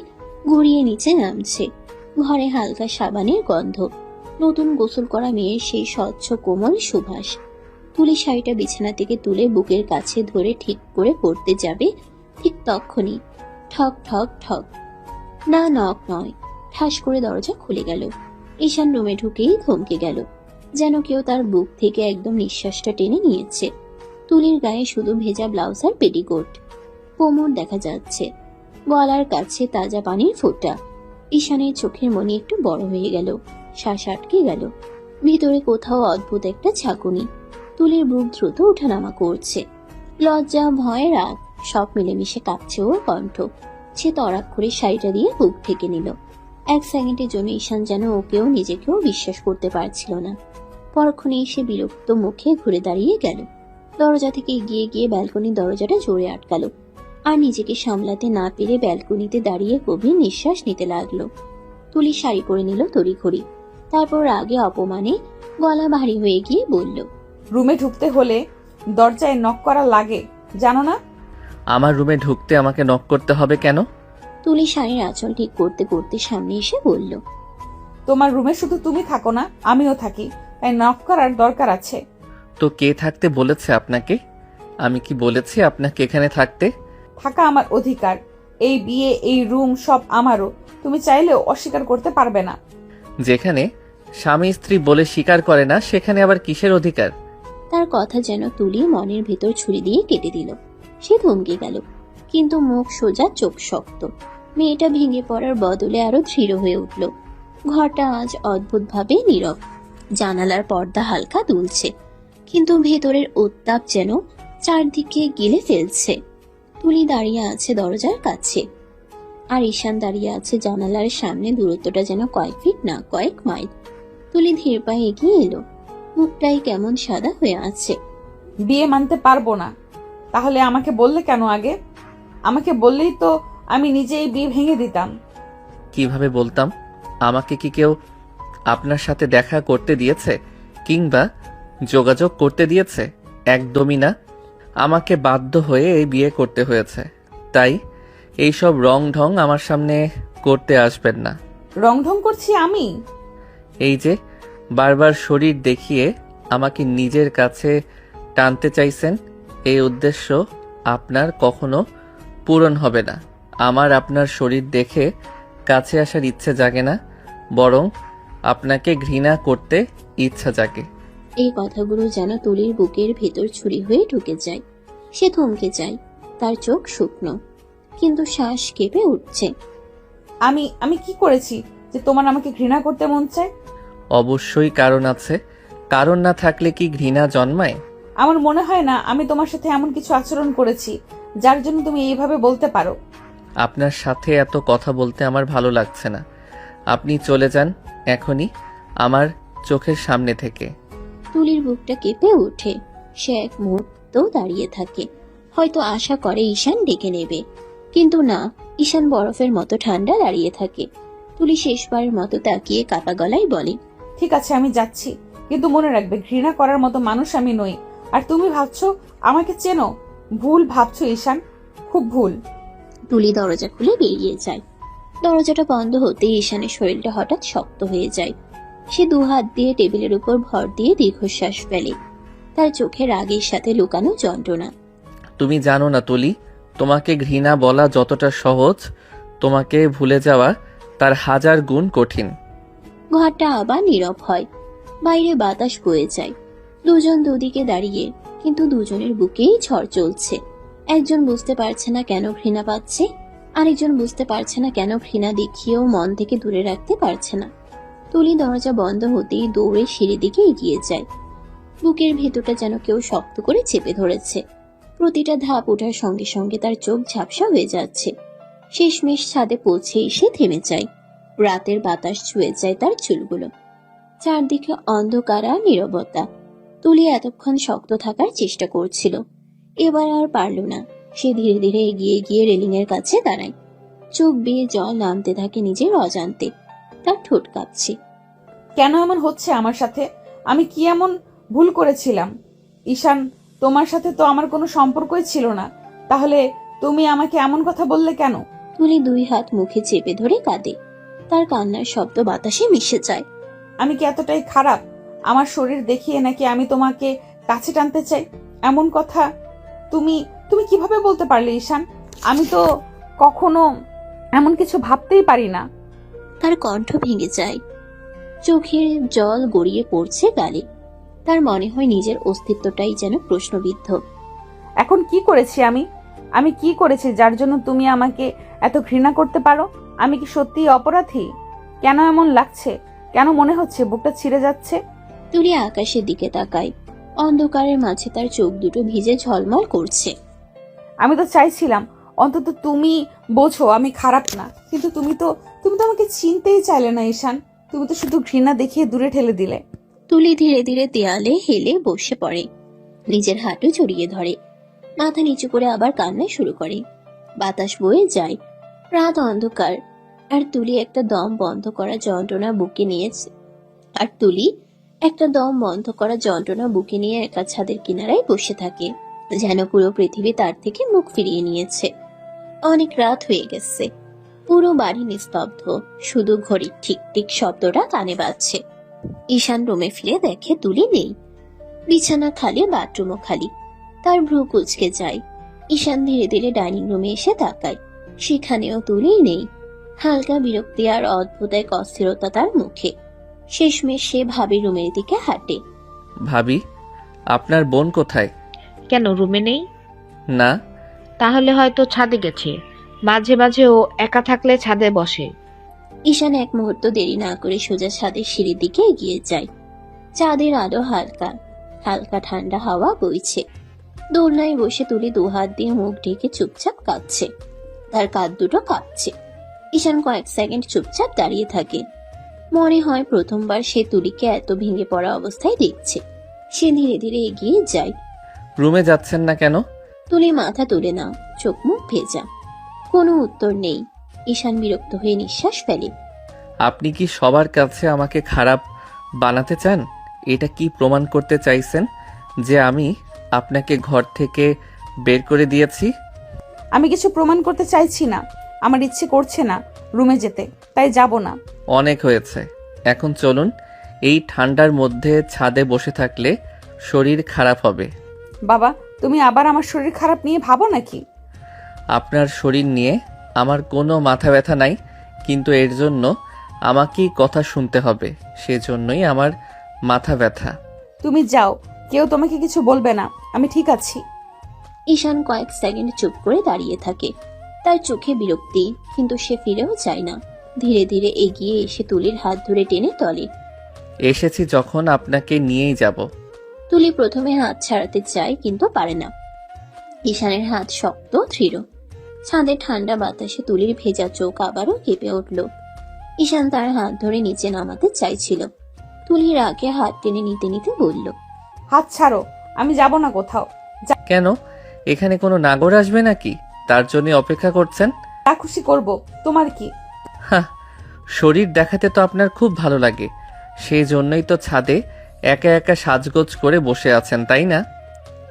গড়িয়ে নিচে নামছে। ঘরে হালকা সাবানের গন্ধ, নতুন গোসল করা মেয়ের সেই স্বচ্ছ কোমল সুবাস। তুলি শাড়িটা বিছানা থেকে তুলে বুকের কাছে ধরে ঠিক করে পড়তে যাবে, ঠিক তখনই ঠক ঠক ঠক, না নক নয়, ঠাস করে দরজা খুলে গেল। ঈশান রুমে ঢুকেই থমকে গেল, যেন কেউ তার বুক থেকে একদম নিঃশ্বাসটা টেনে নিয়েছে। তুলির গায়ে শুধু ভেজা ব্লাউজ আর পেটিকোট, কোমর দেখা যাচ্ছে, গলার কাছে তাজা পানির ফোঁটা। ঈশানের চোখের মনি একটু বড় হয়ে গেল, শ্বাস আটকে গেল। ভিতরে কোথাও অদ্ভুত একটা ঝাঁকুনি। তুলির বুক দ্রুত ওঠানামা করছে, লজ্জা, ভয়, রাগ সব মিলেমিশে কাঁপছে ওর কণ্ঠ। সে তড়াক করে শাড়িটা দিয়ে বুক ঢেকে নিল। এক সেকেন্ডের জন্য ঈশান যেন ওকেও নিজেকেও বিশ্বাস করতে পারছিল না। পরক্ষণেই সে বিরক্ত মুখে ঘুরে দাঁড়িয়ে গেল, দরজা থেকে এগিয়ে গিয়ে ব্যালকনির দরজাটা জোরে আটকালো, আর নিজেকে সামলাতে না পেরে ব্যালকনিতে দাঁড়িয়ে গভীর নিঃশ্বাস নিতে লাগলো। তুলি শাড়ি পরে নিল তড়িঘড়ি, তারপর রাগে অপমানে গলা ভারী হয়ে গিয়ে বলল, রুমে ঢুকতে হলে দরজায় নক করা লাগে, জানো না? আমার রুমে ঢুকতে আমাকে নক করতে হবে কেন? তুলি শাড়ির আঁচল ঠিক করতে করতে সামনে এসে বলল, তোমার রুমে শুধু তুমি থাকো না, আমিও থাকি, তাই নক করার দরকার আছে। তো কে থাকতে বলেছে আপনাকে? আমি কি বলেছি আপনাকে এখানে থাকতে? থাকা আমার অধিকার, এই বিয়ে, এই রুম সব আমারও, তুমি চাইলেও অস্বীকার করতে পারবে না। যেখানে স্বামী স্ত্রী বলে স্বীকার করে না, সেখানে আবার কিসের অধিকার? তার কথা যেন তুলি মনের ভেতর ছুরি দিয়ে কেটে দিল। সে থমকে গেল, কিন্তু মুখ সোজা, চোখ শক্ত। মেয়েটা ভেঙে পড়ার বদলে আরো দৃঢ় হয়ে উঠল। ঘরটা আজ অদ্ভুতভাবে নীরব, জানালার পর্দা হালকা দুলছে, কিন্তু ভেতরের উত্তাপ যেন চারদিকে গিলে ফেলছে। তুলি দাঁড়িয়ে আছে দরজার কাছে, আর ঈশান দাঁড়িয়ে আছে জানালার সামনে। দূরত্বটা যেন কয়েক ফিট না কয়েক মাইল। তুলি ধীর পায়ে এগিয়ে এলো, মুখটাই কেমন সাদা হয়ে আছে। বিয়ে মানতে পারবো না। তাহলে আমাকে বললে কেন আগে? আমাকে বললেই তো আমি নিজেই বিয়ে ভেঙে দিতাম। কিভাবে বলতাম? আমাকে কি কেউ আপনার সাথে দেখা করতে দিয়েছে কিংবা যোগাযোগ করতে দিয়েছে? একদমই না। আমাকে বাধ্য হয়ে এই বিয়ে করতে হয়েছে, তাই এইসব রং ঢং আমার সামনে করতে আসবেন না। রং ঢং করছি আমি? এই যে বারবার শরীর দেখিয়ে আমাকে নিজের কাছে টানতে চাইছেন, এই উদ্দেশ্য আপনার কখনো পূরণ হবে না। আমার আপনার শরীর দেখে কাছে আসার ইচ্ছে জাগে না, বরং আপনাকে ঘৃণা করতে ইচ্ছা জাগে। এই কথাগুলো যেন তুলির বুকের ভেতর ছুরি হয়ে ঢুকে যায়। সে থমকে যায়, তার চোখ শুকনো, কিন্তু শ্বাস কেঁপে উঠছে। আমি আমি কি করেছি যে তোমার আমাকে ঘৃণা করতে মন চায়? অবশ্যই কারণ আছে, কারণ না থাকলে কি ঘৃণা জন্মায়? আমার মনে হয় না আমি তোমার সাথে এমন কিছু আচরণ করেছি যার জন্য তুমি এইভাবে বলতে পারো। আপনার সাথে এত কথা বলতে আমার ভালো লাগছে না। আপনি চলে যান এখনই আমার চোখের সামনে থেকে। তুলির বুকটা কেঁপে ওঠে। সে এক মুহূর্ত দাঁড়িয়ে থাকে, হয়তো আশা করে ঈশান ডেকে নেবে, কিন্তু না, ঈশান বরফের মতো ঠান্ডা দাঁড়িয়ে থাকে। তুলি শেষবারের মতো তাকিয়ে কাপা গলায় বলে, ঠিক আছে, আমি যাচ্ছি, কিন্তু মনে রাখবে ঘৃণা করার মতো মানুষ আমি নই। আর তুমি ভাবছো আমাকে চেনো? ভুল ভাবছো ঈশান, খুব ভুল। তুলি দরজা খুলে বেরিয়ে যায়। দরজাটা বন্ধ হতেই ঈশানের শরীরটা হঠাৎ শক্ত হয়ে যায়। সে দুহাত দিয়ে টেবিলের উপর ভর দিয়ে দীর্ঘশ্বাস ফেলে, তার চোখে রাগের সাথে লুকানো যন্ত্রণা। তুমি জানো না তুলি, তোমাকে ঘৃণা বলা যতটা সহজ, তোমাকে ভুলে যাওয়া তার 1000 গুণ কঠিন। ঘরটা আবার নীরব হয়, বাইরে বাতাস বয়ে যায়। দুজন দুদিকে দাঁড়িয়ে, কিন্তু দুজনের বুকেই ঝড় চলছে। একজন বুঝতে পারছে না কেন ঘৃণা পাচ্ছে, আরেকজন বুঝতে পারছে না কেন ঘৃণা দেখিয়েও মন থেকে দূরে রাখতে পারছে না। তুলি দরজা বন্ধ হতেই দৌড়ে সিঁড়ির দিকে এগিয়ে যায়। বুকের ভেতরটা যেন কেউ শক্ত করে চেপে ধরেছে। প্রতিটা ধাপ ওঠার সঙ্গে সঙ্গে তার চোখ ঝাপসা হয়ে যাচ্ছে। শেষমেশ ছাদে পৌঁছে এসে থেমে যায়। রাতের বাতাস ছুঁয়ে যায় তার চুলগুলো। চারদিকে অন্ধকার আর নীরবতা। তুলি এতক্ষণ শক্ত থাকার চেষ্টা করছিল, এবার আর পারল না। সে ধীরে ধীরে এগিয়ে গিয়ে রেলিং এর কাছে দাঁড়ায়। চোখ বেয়ে জল নামতে থাকে নিজের অজান্তে। তার ঠোঁট কাঁপছে। কেন এমন হচ্ছে আমার সাথে? আমি কি এমন ভুল করেছিলাম? ঈশান, তোমার সাথে তো আমার কোনো সম্পর্কই ছিল না, তাহলে তুমি আমাকে এমন কথা বললে কেন? তুলি দুই হাত মুখে চেপে ধরে কাঁদে। তার কান্নার শব্দ বাতাসে মিশে যায়। আমি কি এতটাই খারাপ? আমার শরীর দেখিয়ে নাকি আমি তোমাকে কাছে টানতে চাই এমন কথা তুমি তুমি কিভাবে বলতে পারলে ঈশান? আমি তো কখনো এমন কিছু ভাবতেই পারি না। তার কণ্ঠ ভেঙে যায়, চোখের জল গড়িয়ে পড়ছে গালে। তার মনে হয় নিজের অস্তিত্বটাই যেন প্রশ্নবিদ্ধ। এখন কি করেছি আমি কি করেছি যার জন্য তুমি আমাকে এত ঘৃণা করতে পারো? আমি কি সত্যিই অপরাধী? কেন এমন লাগছে? কেন মনে হচ্ছে বুকটা ছিঁড়ে যাচ্ছে? তুলি আকাশের দিকে তাকায়। অন্ধকারের মাঝে তার চোখ দুটো ভিজে ঝলমল করছে। আমি তো চাইছিলাম অন্তত তুমি বোঝো আমি খারাপ না, কিন্তু তুমি তো আমাকে চিনতেই চাইলে না ঈশান। তুমি তো শুধু ঘৃণা দেখিয়ে দূরে ঠেলে দিলে। তুলি ধীরে ধীরে দেয়ালে হেলে বসে পড়ে, নিজের হাঁটু জড়িয়ে ধরে, মাথা নিচু করে আবার কান্নায় শুরু করে। বাতাস বয়ে যায়, রাত অন্ধকার, আর তুলি একটা দম বন্ধ করা যন্ত্রণা বুকে নিয়ে একা ছাদের কিনারায় বসে থাকে, যেন পুরো পৃথিবী তার থেকে মুখ ফিরিয়ে নিয়েছে। অনেক রাত হয়ে গেছে, পুরো বাড়ি নিস্তব্ধ, শুধু ঘড়ির ঠিক ঠিক শব্দটা কানে বাজছে। ঈশান রুমে ফিরে দেখে তুলি নেই। বিছানা খালি, বাথরুমও খালি। তার ভ্রু কুঁচকে যায়। ঈশান ধীরে ধীরে ডাইনিং রুমে এসে তাকায়, সেখানেও তুলি নেই। হালকা বিরক্তি আর অদ্ভুত এক অস্থিরতা তার মুখে। শেষমেশ সে ভাবির রুমের দিকে হাঁটে। ভাবি, আপনার বোন কোথায়? কেন রুমে নেই? না। তাহলে হয়তো ছাদে গেছে। মাঝে মাঝে ও একা থাকলে ছাদে বসে। ঈশান এক মুহূর্ত দেরি না করে সোজা ছাদের সিঁড়ির দিকে এগিয়ে যায়। চাঁদের আলো হালকা হালকা, ঠান্ডা হাওয়া বইছে। দোলনায় বসে তুলি দুহাত দিয়ে মুখ ঢেকে চুপচাপ কাঁদছে। তার কাঁধ দুটো কাঁপছে। ঈশান কয়েক সেকেন্ড চুপচাপ দাঁড়িয়ে থাকে। মনে হয় প্রথমবার সে তুলিকে এত ভেঙে পড়া অবস্থায় দেখছে। সে ধীরে ধীরে এগিয়ে যায়। রুমে যাচ্ছেন না কেন? তুলি মাথা তুলে না, চোখ মুখ ভেজা। কোনো উত্তর নেই। ঈশান বিরক্ত হয়ে নিঃশ্বাস ফেলে। আপনি কি সবার কাছে আমাকে খারাপ বানাতে চান? এটা কি প্রমাণ করতে চাইছেন যে আমি আপনাকে ঘর থেকে বের করে দিয়েছি? আমি কিছু প্রমাণ করতে চাইছি না, আমার ইচ্ছে করছে না রুমে যেতে, তাই যাব না। অনেক হয়েছে, এখন চলুন। এই ঠান্ডার মধ্যে ছাদে বসে থাকলে শরীর খারাপ হবে। বাবা, তুমি আবার আমার শরীর খারাপ নিয়ে ভাবো নাকি? আপনার শরীর নিয়ে আমার কোনো মাথা ব্যথা নাই, কিন্তু এর জন্য আমাকেই কথা শুনতে হবে, সেজন্যই আমার মাথা ব্যথা। তুমি যাও, কেউ তোমাকে কিছু বলবে না, আমি ঠিক আছি। ঈশান কয়েক সেকেন্ড চুপ করে দাঁড়িয়ে থাকে। তার চোখে বিরক্তি, কিন্তু সে ফিরেও যায় না। ধীরে ধীরে এগিয়ে এসে তুলির হাত ধরে টেনে তলে। এসেছি যখন আপনাকে নিয়েই যাব। তুলি প্রথমে হাত ছাড়াতে চায়, কিন্তু পারে না। ঈশানের হাত শক্ত দৃঢ়। ছাদে ঠান্ডা বাতাসে তুলির ভেজা চোখ আবারও কেঁপে উঠল। ঈশান তার হাত ধরে নিচে নামাতে চাইছিল। তুলির আগে হাত টেনে নিতে নিতে বলল, হাত ছাড়ো, আমি যাব না কোথাও। কেন? এখানে কোনো নাগর আসবে নাকি? তার জন্য অপেক্ষা করছেন? যা খুশি করব, তোমার কি? হ্যাঁ, শরীর দেখাতে তো আপনার খুব ভালো লাগে, সেই জন্যই তো ছাদে একা একা সাজগোজ করে বসে আছেন, তাই না?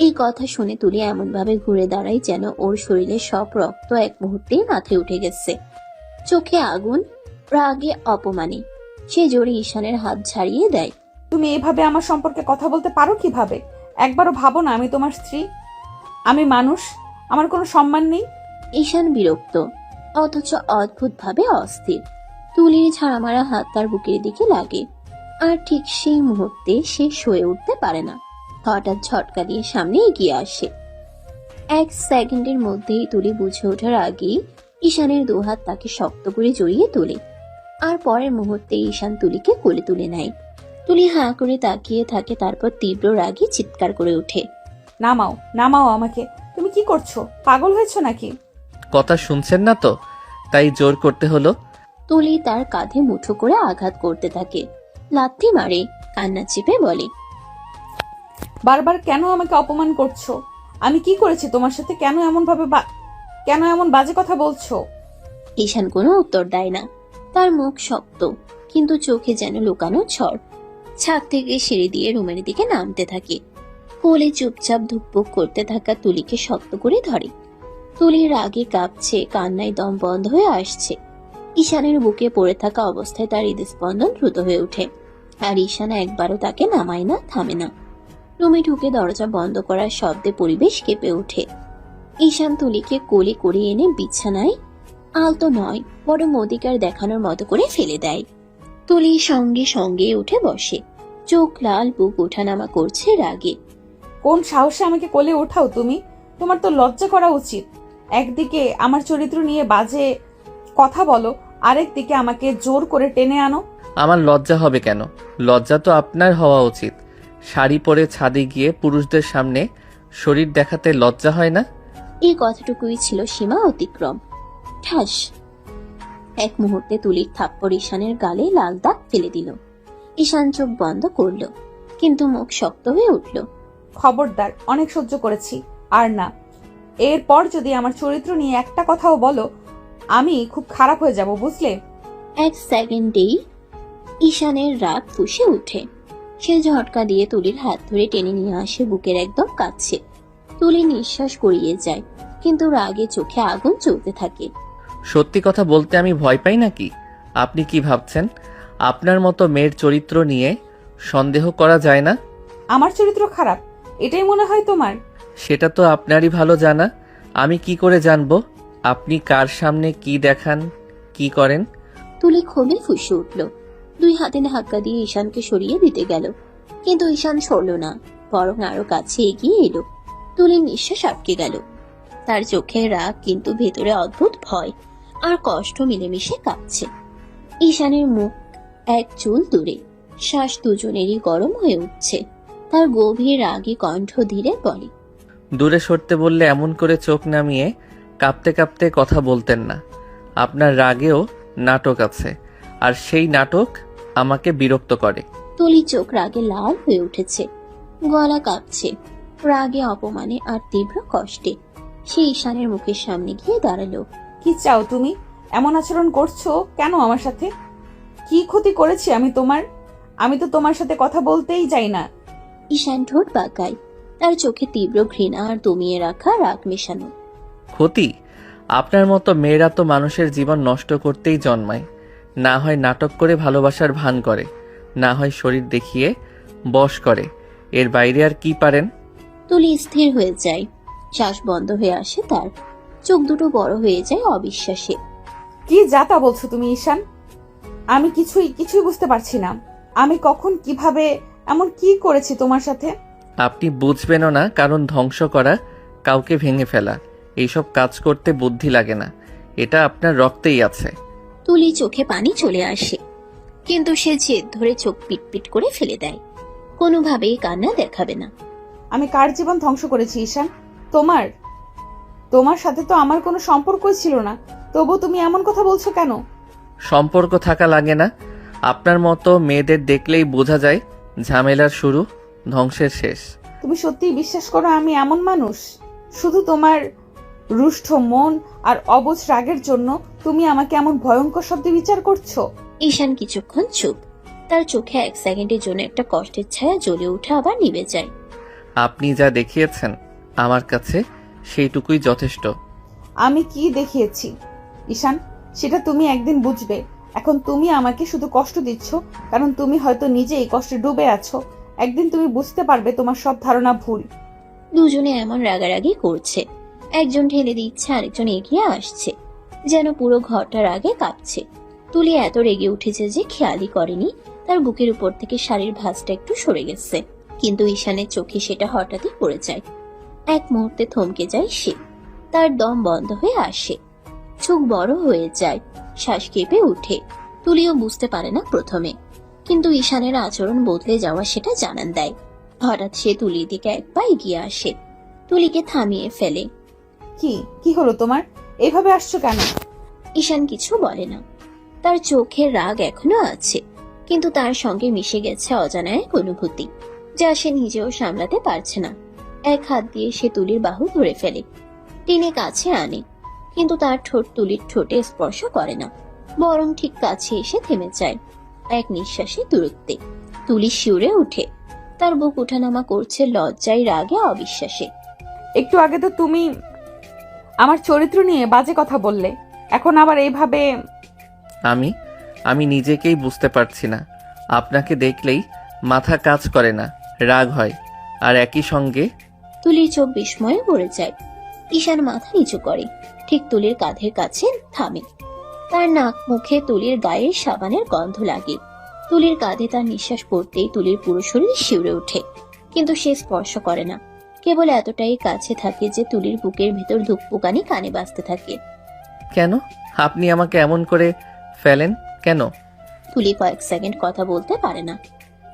এই কথা শুনে তুলি এমন ভাবে ঘুরে দাঁড়ায় যেন ওর শরীরে সব রক্ত এক মুহূর্তেই মাথায় উঠে গেছে। চোখে আগুন, রাগে, অপমানে। সে জোরে ঈশানের হাত ছাড়িয়ে দেয়। তুমি এভাবে আমার সম্পর্কে কথা বলতে পারো কিভাবে? একবারও ভাবো না আমি তোমার স্ত্রী, আমি মানুষ, আমার কোনো সম্মান নেই? ঈশান বিরক্ত, অথচ অদ্ভুত ভাবে অস্থির। তুলির ঝাড়ামারা হাত তার বুকের দিকে লাগে, আর ঠিক সেই মুহূর্তে সে সয়ে উঠতে পারে না। হঠাৎ ঝটকা দিয়ে সামনে এগিয়ে আসে। এক সেকেন্ডের মধ্যেই তুলি বুঝে ওঠার আগেই ঈশানের দুহাত তাকে শক্ত করে জড়িয়ে তোলে, আর পরের মুহূর্তে ঈশান তুলিকে কোলে তুলে নেয়। তুলি হাঁ করে তাকিয়ে থাকে, তারপর তীব্র রাগে চিৎকার করে ওঠে, নামাও, নামাও আমাকে। তুমি কি করছো? পাগল হয়েছো নাকি? কথা শুনছেন না তো, তাই জোর করতে হলো। তুলি তার কাঁধে মুঠো করে আঘাত করতে থাকে, লাথি মারে, কান্না চেপে বলে, বারবার কেন আমাকে অপমান করছো? আমি কি করেছি তোমার সাথে? কেন এমন বাজে কথা বলছো? ঈশান কোনো উত্তর দেয় না। তার মুখ শক্ত, কিন্তু চোখে যেন লুকানো ঝড়। ছাদ থেকে সিঁড়ি দিয়ে রুমের দিকে নামতে থাকে। কোলে চুপচাপ ধুকপুক করতে থাকা তুলিকে শক্ত করে ধরে। তুলির রাগে কাঁপছে, কান্নায় দম বন্ধ হয়ে আসছে। ঈশানের বুকে পড়ে থাকা অবস্থায় তার হৃদস্পন্দন দ্রুত হয়ে ওঠে, আর ঈশান একবারও তাকে নামায় না, থামে না। রুমে ঢুকে দরজা বন্ধ করার শব্দে পরিবেশ কেঁপে ওঠে। ঈশান তুলিকে কোলে করে এনে বিছানায় আলতো নয় বরং অধিকার দেখানোর মতো করে ফেলে দেয়। তুলি সঙ্গে সঙ্গে উঠে বসে, চোখ লাল, বুক ওঠানামা করছে রাগে। কোন সাহসে আমাকে কোলে ওঠাও তুমি? তোমার তো লজ্জা করা উচিত। একদিকে আমার চরিত্র নিয়ে বাজে কথা বলো, আরেকদিকে আমাকে জোর করে টেনে আনো। আমার লজ্জা হবে কেন? লজ্জা তো আপনার হওয়া উচিত। শাড়ি পরে ছাদে গিয়ে পুরুষদের সামনে শরীর দেখাতে লজ্জা হয় না? এই কথাটুকুই ছিল সীমা অতিক্রম। ঠাস! এক মুহূর্তে তুলির থাপ্পড় ঈশানের গালে লাল দাগ ফেলে দিল। ঈশান চোখ বন্ধ করল, কিন্তু মুখ শক্ত হয়ে উঠল। খবরদার, অনেক সহ্য করেছি, আর না। এরপর যদি আমার চরিত্র নিয়ে একটা কথাও বলো, আমি খুব খারাপ হয়ে যাব, বুঝলে? এক সেকেন্ডেই ঈশানের রাগ ফুঁসে উঠে। সে ঝটকা দিয়ে তুলির হাত ধরে টেনে নিয়ে আসে বুকের একদম কাছে। তুলি নিঃশ্বাস গড়িয়ে যায়, কিন্তু রাগে চোখে আগুন জ্বলতে থাকে। সত্যি কথা বলতে আমি ভয় পাই নাকি? আপনি কি ভাবছেন আপনার মতো মেয়ের চরিত্র নিয়ে সন্দেহ করা যায় না? আমার চরিত্র খারাপ এটাই মনে হয় তোমার? সেটা তো আপনারই ভালো জানা। আমি কি করে জানবো আপনি কার সামনে কি দেখান, কি করেন? তুলি ক্ষোভে ফুঁসে উঠল। দুই হাতে ধাক্কা দিয়ে ঈশানকে সরিয়ে দিতে গেল, কিন্তু ঈশান সরল না, বরং আরো কাছে এগিয়ে এলো। তুলির নিঃশ্বাস আটকে গেল। তার চোখে রাগ, কিন্তু ভেতরে অদ্ভুত ভয় আর কষ্ট মিলেমিশে কাঁপছে। ঈশানের মুখ এক চুল দূরে, শ্বাস দুজনেরই গরম হয়ে উঠছে। তার গভীর রাগী কণ্ঠ ধীরে বলে, দূরে সরতে বললে এমন করে চোখ নামিয়ে কাঁপতে কাঁপতে কথা বলতেন না। আপনার রাগেও নাটক আছে, আর সেই নাটক আমাকে বিরক্ত করে। তুলি চোখ রাগে লাল হয়ে উঠেছে, গলা কাঁপছে রাগে, অপমানে আর তীব্র কষ্টে। সে ঈশানের মুখের সামনে গিয়ে দাঁড়ালো। কি চাও তুমি? এমন আচরণ করছো কেন আমার সাথে? কি ক্ষতি করেছি আমি তোমার? আমি তো তোমার সাথে কথা বলতেই যাই না। ঈশান ঠোঁট বাঁকায়, তার চোখে তীব্র ঘৃণা আর দমিয়ে রাখা রাগ মেশানো। ক্ষতি? আপনার মতো মেয়েরা তো মানুষের জীবন নষ্ট করতেই জন্মায়। না হয় নাটক করে ভালোবাসার ভান করে, না হয় শরীর দেখিয়ে বশ করে। এর বাইরে আর কি পারেন? তুলি স্থির হয়ে যায়, শ্বাস বন্ধ হয়ে আসে তার, চোখ দুটো বড় হয়ে যায় অবিশ্বাসে। কি যাতা বলছো তুমি ঈশান? আমি কিছুই বুঝতে পারছি না। আমি কখন, কিভাবে, এমন কি করেছি তোমার সাথে? আপনি বুঝবেনও না, কারণ ধ্বংস করা, কাউকে ভেঙে ফেলা, এইসব কাজ করতে বুদ্ধি লাগে না। এটা আপনার রক্তেই আছে। তুলি চোখে পানি চলে আসে, কিন্তু সে জেদ ধরে চোখ পিটপিট করে ফেলে দেয়। কোনোভাবেই কান্না দেখাবে না। আমি কার জীবন ধ্বংস করেছি ঈশান? তোমার? তোমার সাথে তো আমার কোনো সম্পর্কই ছিল না, তবু তুমি এমন কথা বলছো কেন? সম্পর্ক থাকা লাগে না। আপনার মতো মেয়েদের দেখলেই বোঝা যায় ঝামেলার শুরু, ধ্বংসের শেষ। তুমি সত্যিই বিশ্বাস করো আমি এমন মানুষ? শুধু তোমার রুষ্ট মন আর অবুঝ রাগের জন্য তুমি আমাকে এমন ভয়ঙ্কর শব্দে বিচার করছো? ঈশান কিছুক্ষণ চুপ, তার চোখে এক সেকেন্ডের জন্য একটা কষ্টের ছায়া জ্বলে উঠে আবার নিভে যায়। আপনি যা দেখিয়েছেন আমার কাছে সেইটুকুই যথেষ্ট। আমি কি দেখিয়েছি ঈশান, সেটা তুমি একদিন বুঝবে। এখন তুমি আমাকে শুধু কষ্ট দিচ্ছ, কারণ তুমি হয়তো নিজে এই কষ্টে ডুবে আছো। একদিন তুমি বুঝতে পারবে তোমার সব ধারণা ভুল। দুজনে এমন রাগারাগি করছে, একজন ঠেলে দিচ্ছে, আরেকজন এগিয়ে আসছে, যেন পুরো ঘরটার আগে কাঁপছে। তুলি এত রেগে উঠেছে যে খেয়ালই করেনি তার বুকের উপর থেকে শাড়ির ভাঁজটা একটু সরে গেছে, কিন্তু ঈশানের চোখে সেটা হঠাৎই পড়ে যায়। এক মুহূর্তে থমকে যায় সে, তার দম বন্ধ হয়ে আসে, চোখ বড় হয়ে যায়, শ্বাস কেঁপে উঠে। তুলিও বুঝতে পারে না প্রথমে, কিন্তু ঈশানের আচরণ বদলে যাওয়া সেটা জানান দেয়। হঠাৎ সে তুলির দিকে এক পা এগিয়ে আসে, তুলিকে থামিয়ে ফেলে। কি হলো তোমার? এভাবে আসছো কেন? ঈশান কিছু বলে না, তার চোখের রাগ এখনো আছে, কিন্তু তার সঙ্গে মিশে গেছে অজানা এক অনুভূতি, যা সে নিজেও সামলাতে পারছে না। এক হাত দিয়ে সে তুলির বাহু ধরে ফেলে, টেনে কাছে আনে, কিন্তু তার ঠোঁট তুলির ঠোঁটে স্পর্শ করে না, বরং ঠিক কাছে এসে থেমে যায়। এক নিঃশ্বাসে দূরত্বে তুলি শিউরে উঠে, তার বুক ওঠানামা করছে লজ্জায়, রাগে, অবিশ্বাসে। একটু আগে তো তুমি আমার চরিত্র নিয়ে বাজে কথা বললে, এখন আবার এইভাবে? আমি নিজেকেই বুঝতে পারছি না। আপনাকে দেখলেই মাথা কাজ করে না, রাগ হয়। আর একই সঙ্গে তুলির চোখ বিস্ময়ে ভরে যায়। ঈশান মাথা নিচু করে, ঠিক তুলির কাঁধের কাছে থামে। তার নাক মুখে তুলির গায়ের সাবানের গন্ধ লাগে। তুলির কাঁধে তার নিঃশ্বাস পড়তেই তুলির পুরো শরীর শিউরে ওঠে, কিন্তু সে স্পর্শ করে না। কেবল এতটাই কাছে থাকে যে তুলির বুকের ভেতর ধুকপুকানি কানে বাজতে থাকে। কেন আপনি আমাকে এমন করে ফেলেন কেন? তুলি কয়েক সেকেন্ড কথা বলতে পারে না,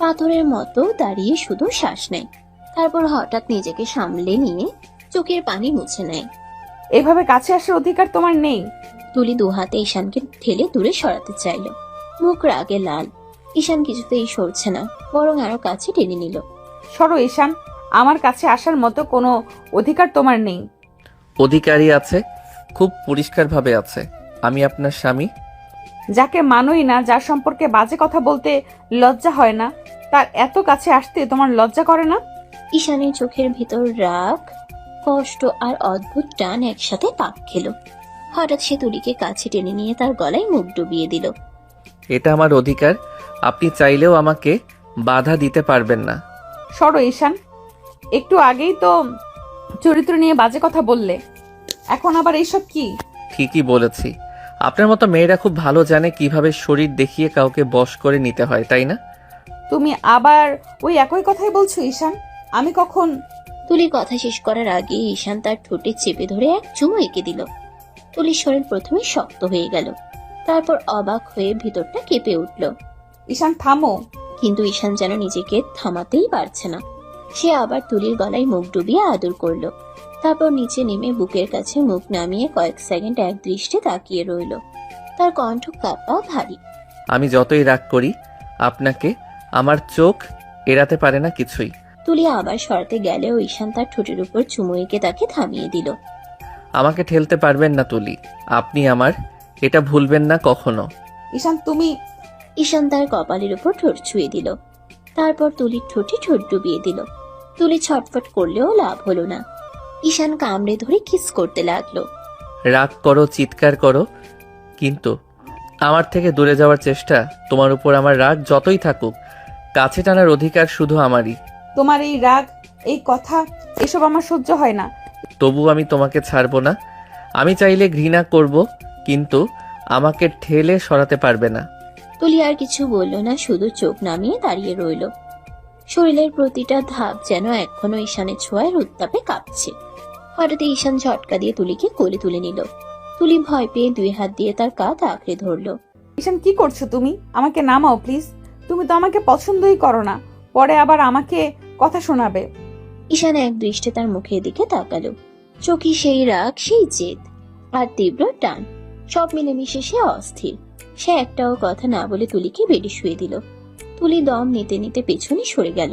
পাথরের মতো দাঁড়িয়ে শুধু শ্বাস নেয়। তারপর হঠাৎ নিজেকে সামলে নিয়ে চোখের পানি মুছে নেয়। এভাবে কাছে আসার অধিকার তোমার নেই। তুলি দু হাতে ঈশানকে ঠেলে দূরে সরাতে চাইল। মুখ রাগে লাল। ঈশান কিছুতেই সরছে না, বরং আরো কাছে টেনে নিল। সরো ঈশান, আমার কাছে আসার মতো কোনো অধিকার তোমার নেই। অধিকারী আছে, খুব পরিষ্কারভাবে আছে। আমি আপনার স্বামী। যাকে মানোই না, যার সম্পর্কে বাজে কথা বলতে লজ্জা হয় না, তার এত কাছে আসতে তোমার লজ্জা করে না? ঈশানের চোখের ভিতর রাগ, কষ্ট আর অদ্ভুত টান একসাথে পাক খেল। হঠাৎ সে তুলিকে কাছে টেনে নিয়ে তার গলায় মুখ ডুবিয়ে দিল। এটা আমার অধিকার, আপনি চাইলেও আমাকে বাধা দিতে পারবেন না। সরো ঈশান, একটু আগেই তো চরিত্র নিয়ে বাজে কথা বললে, এখন আবার এইসব কি? ঠিকই বলেছি, আপনার মতো মেয়েরা খুব ভালো জানে কিভাবে শরীর দেখিয়ে কাউকে বশ করে নিতে হয়, তাই না? তুমি আবার ওই একই কথাই বলছো ঈশান? আমি কখন? তুলি কথা শেষ করার আগে ঈশান তার ঠোঁটে চেপে ধরে এক চুমু এঁকে দিল। তুলির শরীর প্রথমে শক্ত হয়ে গেল, তারপর অবাক হয়ে ভিতরটা কেঁপে উঠল। ঈশান থামো। কিন্তু ঈশান যেন নিজেকে থামাতেই পারছে না। সে আবার তুলির গলায় মুখ ডুবিয়ে আদর করলো। তারপর নিচে নেমে বুকের কাছে মুখ নামিয়ে কয়েক সেকেন্ড এক দৃষ্টে তাকিয়ে রইল। তার কণ্ঠ কাঁপা ভারী। আমি যতই রাগ করি আপনাকে, আমার চোখ এড়াতে পারে না কিছুই। তুলি আবার সরাতে গেলেও ঈশান তার ঠোঁটের উপর চুমু এঁকে তাকে থামিয়ে দিল। আমাকে ঠেলতে পারবেন না তুলি, আপনি আমার, এটা ভুলবেন না কখনো। ঈশান তুমি। ঈশান তার কপালের উপর ঠোঁট ছুঁয়ে দিল। তারপর তুলির ঠোঁটে ঠোঁট ডুবিয়ে দিল। তুলি ছটফট করলেও লাভ হলো না। ঈশান কামড়ে ধরে কিস করতে লাগলো। রাগ করো, চিৎকার করো, কিন্তু আমার থেকে দূরে যাওয়ার চেষ্টা। তোমার উপর আমার রাগ যতই থাকুক, কাছে টানার অধিকার শুধু আমারই। তোমার এই রাগ, এই কথা, এসব আমার সহ্য হয় না। তবু আমি তোমাকে ছাড়বো না। আমি চাইলে ঘৃণা করব, কিন্তু আমাকে ঠেলে সরাতে পারবে না। তুলি আর কিছু বলল না, শুধু চোখ নামিয়ে দাঁড়িয়ে রইল। শরীরের প্রতিটা ধাপ যেন এখনো ঈশানের ছোঁয়ার উত্তাপে কাঁপছে। হঠাৎ ঈশান ঝটকা দিয়ে তুলিকে কোলে তুলে নিল। তুলি ভয় পেয়ে দুই হাত দিয়ে তার কাঁধ আঁকড়ে ধরল। ঈশান কি করছো তুমি? আমাকে নামাও প্লিজ। তুমি তো আমাকে পছন্দই করো না, পরে আবার আমাকে কথা শোনাবে। ঈশান এক দৃষ্টে তার মুখের দিকে তাকালো। চোখে সেই রাগ, সেই জেদ আর তীব্র টান, সব মিলেমিশে সে অস্থির। সে একটাও কথা না বলে তুলিকে বেডে শুয়ে দিল। তুলি দম নিতে নিতে পেছনে সরে গেল।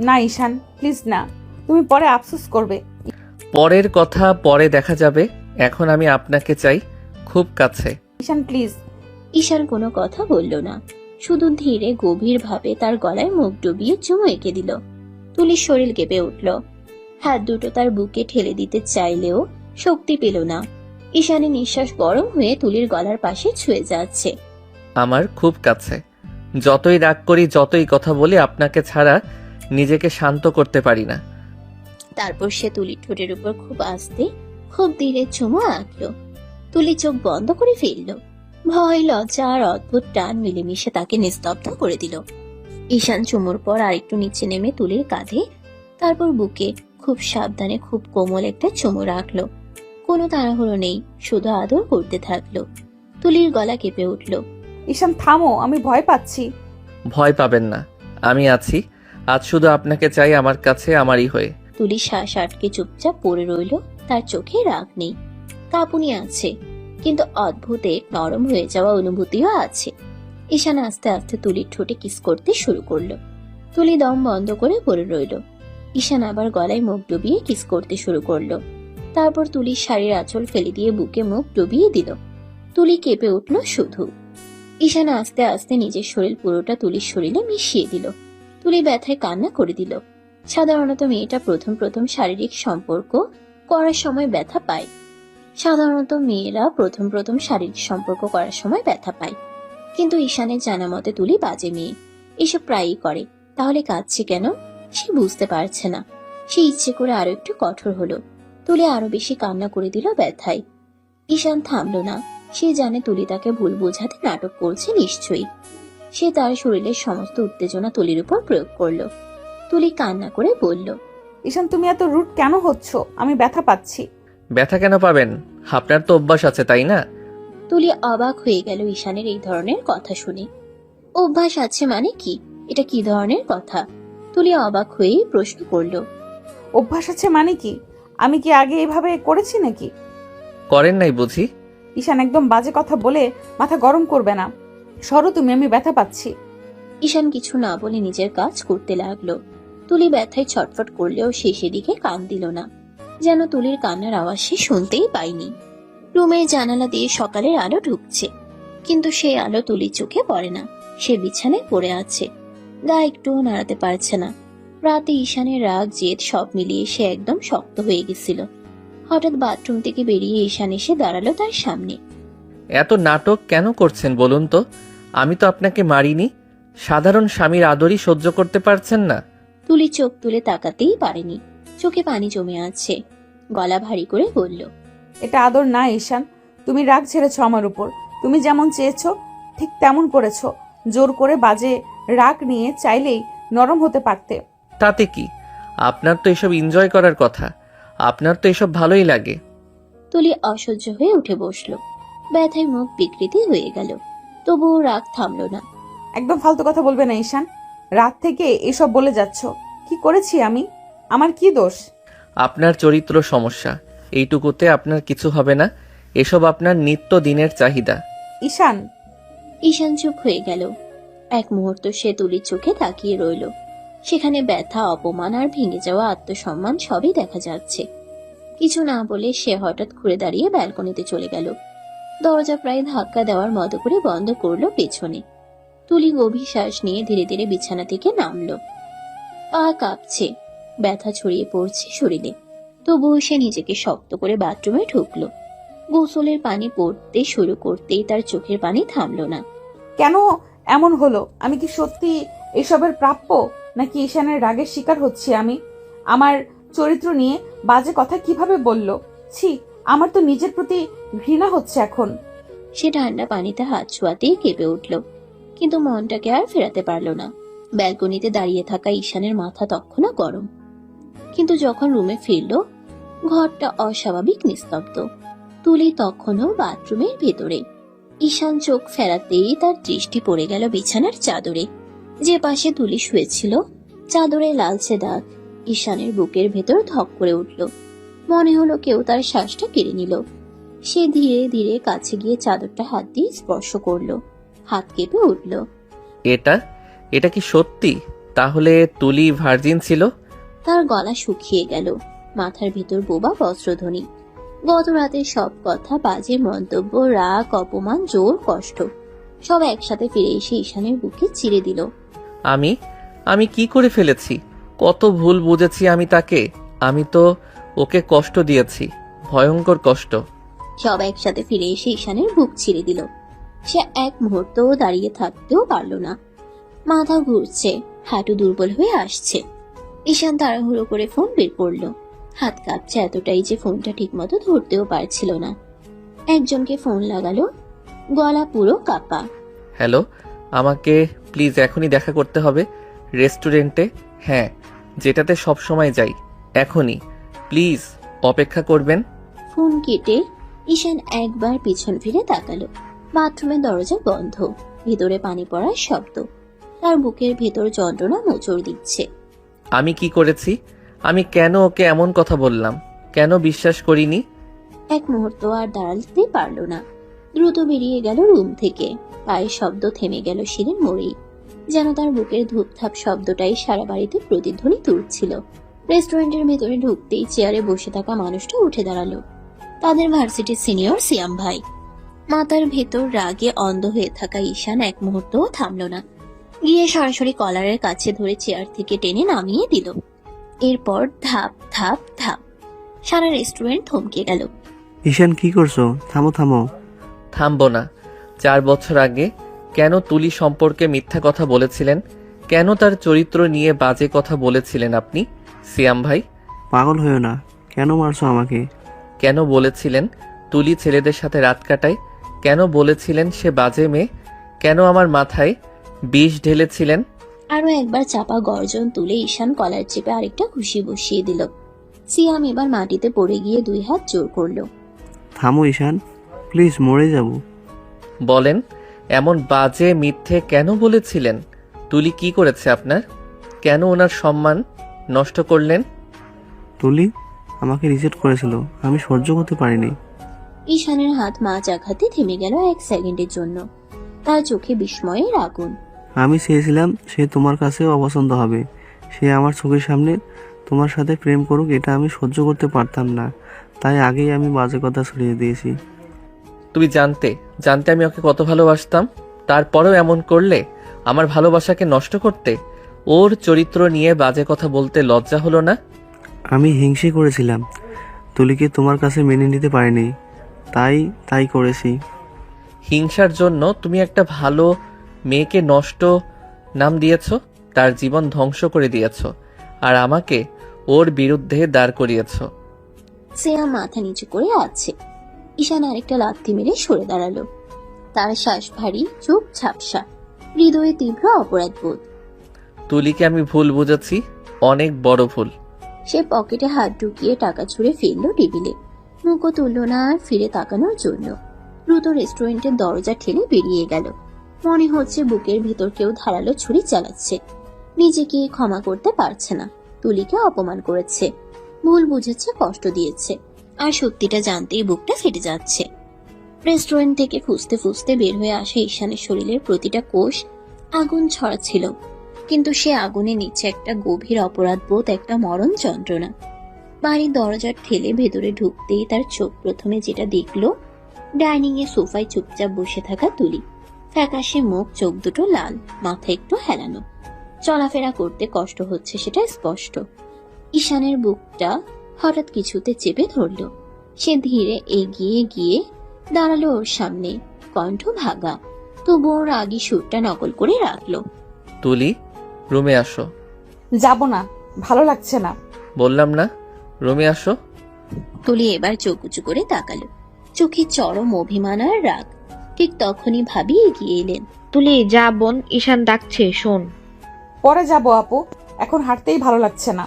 না ঈশান, প্লিজ না, তুমি পরে আফসোস করবে। পরের কথা পরে দেখা যাবে, এখন আমি আপনাকে চাই, খুব কাছে। ঈশান প্লিজ। ঈশান কোনো কথা বলল না, শুধু ধীরে গভীর ভাবে তার গলায় মুখ ডুবিয়ে চুমু এঁকে দিল। তুলির শরীর কেঁপে উঠল। হাত দুটো তার বুকে ঠেলে দিতে চাইলেও শক্তি পেল না। ঈশানের নিঃশ্বাস গরম হয়ে তুলির গলার পাশে ছুঁয়ে যাচ্ছে। আমার খুব কাছে। যতই রাগ করি, যতই কথা বলি, আপনাকে ছাড়া নিজেকে শান্ত করতে পারি না। তারপর সে তুলির ঠোঁটের উপর খুব আস্তে, খুব ধীরে চুমু আঁকলো। তুলি চোখ বন্ধ করে ফেলল। ভয়, লজ্জা আর অদ্ভুত টান মিলেমিশে তাকে নিস্তব্ধ করে দিল। ঈশান চুমুর পর আরেকটু নিচে নেমে তুলির কাঁধে, তারপর বুকে খুব সাবধানে খুব কোমল একটা চুমু রাখলো। কোনো তাড়াহুড়ো নেই, শুধু আদর করতে থাকলো। তুলির গলা কেঁপে উঠল। ঈশান থামো, আমি ভয় পাচ্ছি। ভয় পাবেন না, আমি আছি। আজ শুধু আপনাকে চাই আমার কাছে, আমারই হয়ে। তুলি শ্বাস আটকে চুপচাপ পড়ে রইল। তার চোখে রাগ নেই, কাঁপুনি আছে, কিন্তু অদ্ভুত এক নরম হয়ে যাওয়া অনুভূতিও আছে। ঈশান আস্তে আস্তে তুলির ঠোঁটে কিস করতে শুরু করলো। তুলি দম বন্ধ করে পড়ে রইল। ঈশান আবার গলায় মুখ ডুবিয়ে কিস করতে শুরু করলো। তারপর তুলির শাড়ির আঁচল ফেলে দিয়ে বুকে মুখ ডুবিয়ে দিল। তুলি কেঁপে উঠল শুধু। ঈশান আস্তে আস্তে নিজের শরীর পুরোটা তুলির শরীরে মিশিয়ে দিল। তুলি ব্যথায় কান্না করে দিল। সাধারণত মেয়েটা প্রথম প্রথম শারীরিক সম্পর্ক করার সময় ব্যথা পায়। কিন্তু ঈশানের জানা মতে তুলি বাজে মেয়ে, এসব প্রায়ই করে। তাহলে কাঁদছে কেন সে বুঝতে পারছে না। সে ইচ্ছে করে আরো একটু কঠোর হলো। তুলি আরো বেশি কান্না করে দিল ব্যথায়। ঈশান থামলো না। সে জানে তুলি তাকে ভুল বোঝাতে নাটক করছে নিশ্চয়ই। সে তার শরীরের সমস্ত উত্তেজনা তুলির উপর প্রয়োগ করলো। তুলি কান্না করে বলল, ঈশান তুমি এত রুট কেন হচ্ছ? আমি ব্যথা পাচ্ছি। ব্যথা কেন পাবেন? আপনার তো অভ্যাস আছে, তাই না? তুলি অবাক হয়ে গেল ঈশানের এই ধরনের কথা শুনে। অভ্যাস আছে মানে কি? এটা কি ধরনের কথা? তুলি অবাক হয়ে প্রশ্ন করলো। অভ্যাস আছে মানে কি? আমি কি আগে এভাবে করেছি নাকি? করেন নাই বুঝি? ঈশান একদম বাজে কথা বলে মাথা গরম করবে না। সরো তুমি, আমি ব্যথা পাচ্ছি। ঈশান কিছু না বলে নিজের কাজ করতে লাগলো। তুলি ব্যথায় ছটফট করলেও সে সেদিকে কান দিল না, যেন তুলির কান্নার আওয়াজ সে শুনতেই পায়নি। রুমের জানালা দিয়ে সকালের আলো ঢুকছে, কিন্তু সেই আলো তুলির চোখে পড়ে না। সে বিছানায় পড়ে আছে, গা একটুও নাড়াতে পারছে না। রাতে ঈশানের রাগ জেদ সব মিলিয়ে সে একদম শক্ত হয়ে গেছিল। হঠাৎ বাথরুম থেকে বেরিয়ে ঈশান এসে দাঁড়ালো তার সামনে। এত নাটক কেন করছেন বলুন তো? আমি তো আপনাকে মারিনি। সাধারণ স্বামীর আদরই সহ্য করতে পারছেন না? তুলি চোখ তুলে তাকাতেই পারেনি, চোখে পানি জমে আছে। গলা ভারী করে বলল, এটা আদর না ঈশান। তুমি রাগ ছেড়েছো আমার উপর। তুমি যেমন চেয়েছো ঠিক তেমন করেছো। জোর করে বাজে রাগ নিয়ে চাইলেই নরম হতে পারতে। তাতে কি? আপনার তো এসব এনজয় করার কথা। আপনার তো এসব ভালোই লাগে। তুলি অসহ্য হয়ে উঠে বসলো। ব্যথায় মুখ বিকৃতি হয়ে গেল, তবুও রাগ থামলো না। একদম ফালতু কথা বলবে না ঈশান। রাত থেকে এসব বলে যাচ্ছ। কি করেছি আমি? আমার কি দোষ? আপনার চরিত্র সমস্যা, এইটুকুতে আপনার কিছু হবে না। এসব আপনার নিত্য দিনের চাহিদা। ঈশান। ঈশান চুপ হয়ে গেল। এক মুহূর্ত সে তুলির চোখে তাকিয়ে রইল। সেখানে ব্যথা, অপমান আর ভেঙে যাওয়া আত্মসম্মান সবই দেখা যাচ্ছে। কিছু না বলে সে হঠাৎ ঘুরে দাঁড়িয়ে ব্যালকনিতে চলে গেল। দরজা প্রায় ধাক্কা দেওয়ার মতো করে বন্ধ করলো পেছনে। তুলি গভীর শ্বাস নিয়ে ধীরে ধীরে বিছানা থেকে নামলো। পা কাঁপছে, ব্যথা ছড়িয়ে পড়ছে শরীরে। তবুও সে নিজেকে শক্ত করে বাথরুমে ঢুকলো। গোসলের পানি পড়তে শুরু করতেই তার চোখের পানি থামলো না। কেন এমন হলো? আমি কি সত্যি এসবের প্রাপ্য, নাকি ঈশানের রাগের শিকার হচ্ছি আমি? আমার চরিত্র নিয়ে বাজে কথা কিভাবে বলল? ছি, আমার তো নিজের প্রতি ঘৃণা হচ্ছে এখন। সে ঠান্ডা পানিতে হাত ছোঁয়াতেই কেঁপে উঠল, কিন্তু মনটাকে আর ফেরাতে পারল না। ব্যালকনিতে দাঁড়িয়ে থাকা ঈশানের মাথা তখনও গরম, কিন্তু যখন রুমে ফিরল ঘরটা অস্বাভাবিক নিস্তব্ধ। তুলি তখনও বাথরুমের ভেতরে। ঈশান চোখ ফেরাতেই তার দৃষ্টি পড়ে গেল বিছানার চাদরে। যে পাশে তুলি শুয়েছিল চাদরে লালচে দাগ। ঈশানের বুকের ভেতর ধক করে উঠল। মনে হলো কেউ তার শ্বাসটা কেড়ে নিল। সে ধীরে ধীরে কাছে গিয়ে চাদরটা হাত দিয়ে স্পর্শ করলো। হাত কেঁপে উঠল। এটা কি সত্যি? তাহলে তুলি ভার্জিন ছিল? তার গলা শুকিয়ে গেল, মাথার ভেতর বোবা বজ্রধ্বনি। গত রাতের সব কথা, বাজে মন্তব্য, রাগ, অপমান, জোর, কষ্ট সব একসাথে ফিরে এসে ঈশানের বুকে চিরে দিল। আমি কি করে ফেলেছি? কত ভুল বুঝেছি আমি তাকে। আমি তো ওকে কষ্ট দিয়েছি, ভয়ঙ্কর কষ্ট। সব একসাথে ফিরে এসে ঈশানের বুক ছিঁড়ে দিল। সে এক মুহূর্তও দাঁড়িয়ে থাকতেও পারল না। মাথা ঘুরছে, হাঁটু দুর্বল হয়ে আসছে। ঈশান তাড়াহুড়ো করে ফোন বের করলো। হাত কাঁপছে এতটাই যে ফোনটা ঠিকমতো ধরতেও পারছিল না। একজনকে ফোন লাগালো, গলা পুরো কাঁপা। হ্যালো, আমাকে প্লিজ এখনই দেখা করতে হবে রেস্টুরেন্টে। হ্যাঁ, যেটাতে সব সময় যাই। এখনই প্লিজ, অপেক্ষা করবেন। ফোন কেটে ঈশান একবার পিছন ফিরে তাকালো। বাথরুমের দরজা বন্ধ, ভেতরে পানি পড়ার শব্দ। তার বুকের ভেতর যন্ত্রণা মোচড় দিচ্ছে। আমি কি করেছি? আমি কেন ওকে এমন কথা বললাম? কেন বিশ্বাস করিনি? এক মুহূর্ত আর দাঁড়াতে পারল না। দ্রুত বেরিয়ে গেল রুম থেকে। পায়ের শব্দ থেমে গেল সিঁড়ির মোড়েই, যেন তার বুকের ধূপধাপ শব্দটাই সারা বাড়িতে প্রতিধ্বনি তুলছিল। রেস্টুরেন্টের ভেতরে ঢুকতেই চেয়ারে বসে থাকা মানুষটা উঠে দাঁড়ালো। তাদের ভার্সিটির সিনিয়র সিয়াম ভাই। মাথার ভেতর রাগে অন্ধ হয়ে থাকা ঈশান এক মুহূর্তও থামল না। গিয়ে সরাসরি কলারের কাছে ধরে চেয়ার থেকে টেনে নামিয়ে দিল। এরপর ধাপ ধাপ ধাপ সারা রেস্টুরেন্ট থমকে গেল। ঈশান, কি করছো? থামো থামো। থামবো না। 4 বছর আগে কেন তুলি সম্পর্কে মিথ্যা কথা বলেছিলেন? কেন তার চরিত্র নিয়ে বাজে কথা বলেছিলেন আপনি সিয়াম ভাই? পাগল হয়েও না, কেন মারছো আমাকে? কেন বলেছিলেন তুলি ছেলেদের সাথে রাত কাটায়? কেন বলেছিলেন সে বাজে মেয়ে? কেন আমার মাথায় বিষ ঢেলেছিলেন? আরো একবার চাপা গর্জন তুলে ঈশান কলার চেপে আরেকটা ঘুষি বসিয়ে দিল। সিয়াম এবার মাটিতে পড়ে গিয়ে 2 হাত জোর করলো। থামো ঈশান, প্লিজ, মরে যাব। বলেন, এমন বাজে মিথ্যে কেন বলেছিলেন? তুলি কি করেছে আপনার? কেন ওনার সম্মান নষ্ট করলেন? তুলি আমাকে রিজেক্ট করেছিল, আমি সহ্য করতে পারিনি। ঈশানের হাত মাঝ আঘাতে থেমে গেল 1 সেকেন্ডের জন্য। তার চোখে বিস্ময়ের আগুন। আমি চেয়েছিলাম সে তোমার কাছেও অপছন্দ হবে, সে আমার চোখের সামনে তোমার সাথে প্রেম করুক, এটা আমি সহ্য করতে পারতাম না, তাই আগেই আমি বাজে কথা ছড়িয়ে দিয়েছি। তুমি জানতে আমি ওকে কত ভালোবাসতাম, তারপরেও এমন করলে? আমার ভালোবাসাকে নষ্ট করতে? ওর চরিত্র নিয়ে বাজে কথা বলতে লজ্জা হলো না? আমি হিংসে করেছিলাম, তুলিকে তোমার কাছে মেনে নিতে পারিনি, তাই করেছি। হিংসার জন্য তুমি একটা ভালো মেয়েকে নষ্ট নাম দিয়েছ, তার জীবন ধ্বংস করে দিয়েছ, আর আমাকে ওর বিরুদ্ধে দাঁড় করিয়েছ। সিয়াম মাথা নিচু করে আছে। ঈশান আরেকটা লাথি মেরে সরে দাঁড়ালো। তার শ্বাস ভারী, চোখ ঝাপসা, হৃদয়ে তীব্র অপরাধ বোধ। তুলিকে আমি ভুল বুঝেছি, অনেক বড় ভুল। সে পকেটে হাত ঢুকিয়ে টাকা ছুঁড়ে ফেললো টেবিলে। মুখও তুলল না আর ফিরে তাকানোর জন্য। দ্রুত রেস্টুরেন্টের দরজা ঠেলে বেরিয়ে গেল। মনে হচ্ছে বুকের ভেতর কেউ ধারালো ছুরি চালাচ্ছে। নিজেকে ক্ষমা করতে পারছে না। তুলিকে অপমান করেছে, ভুল বুঝেছে, কষ্ট দিয়েছে, আর সত্যিটা জানতেই বুকটা ফেটে যাচ্ছে। রেস্টুরেন্ট থেকে ফুসতে ফুসতে বের হয়ে আসে ঈশানের শরীরের প্রতিটা কোষ আগুন ছড়াচ্ছিল, কিন্তু সে আগুনের নিচে একটা গভীর অপরাধ বোধ, একটা মরণ যন্ত্রণা। বাড়ির দরজা ঠেলে ভেতরে ঢুকতেই তার চোখ প্রথমে যেটা দেখলো, ডাইনিং এ সোফায় চুপচাপ বসে থাকা তুলি। ফ্যাকাশে মুখ, চোখ দুটো লাল, মাথা একটু হেলানো, চলাফেরা করতে কষ্ট হচ্ছে সেটা স্পষ্ট। ঈশানের বুকটা হঠাৎ কিছুতে চেপে ধরল। সে ধীরে এগিয়ে গিয়ে দাঁড়ালো ওর সামনে, কণ্ঠ ভাগা, তবু ওর আগি সুরটা নকল করে রাখলো। তুলি, রুমে আসো। যাব না, ভালো লাগছে না। বললাম না, রুমে আসো। তুলি এবার চোখ উঁচু করে তাকালো, চোখে চরম অভিমান আর রাগ। ঠিক তখনই ভাবি এগিয়ে এলেন। তুলি, যা বোন, ঈশান ডাকছে, শোন। পরে যাব আপু, এখন হাঁটতেই ভালো লাগছে না।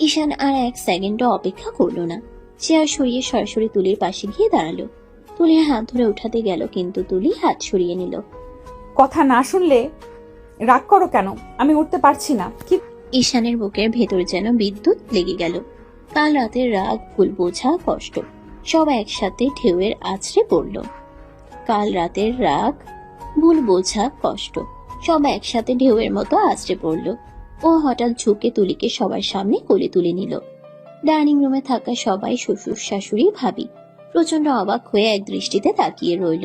ঈশান আর 1 সেকেন্ডও অপেক্ষা করলো না। চেয়ার সরিয়ে সরাসরি তুলির পাশে গিয়ে দাঁড়ালো। তুলির হাত ধরে উঠাতে গেল, কিন্তু তুলি হাত সরিয়ে নিল। কথা না শুনলে রাগ করো কেন? আমি উঠতে পারছি না। কি? ঈশানের বুকের ভেতর যেন বিদ্যুৎ লেগে গেল। কাল রাতের রাগ, ভুল বোঝা, কষ্ট সব একসাথে ঢেউয়ের আছড়ে পড়ল। কাল রাতের রাগ, ভুল বোঝা, কষ্ট সব একসাথে ঢেউয়ের মতো আছড়ে পড়ল। ও হঠাৎ ঝুঁকে তুলিকে সবার সামনে কোলে তুলে নিল। ডাইনিং রুমে থাকা সবাই, শ্বশুর শাশুড়ি, ভাবি প্রচন্ড অবাক হয়ে এক দৃষ্টিতে তাকিয়ে রইল।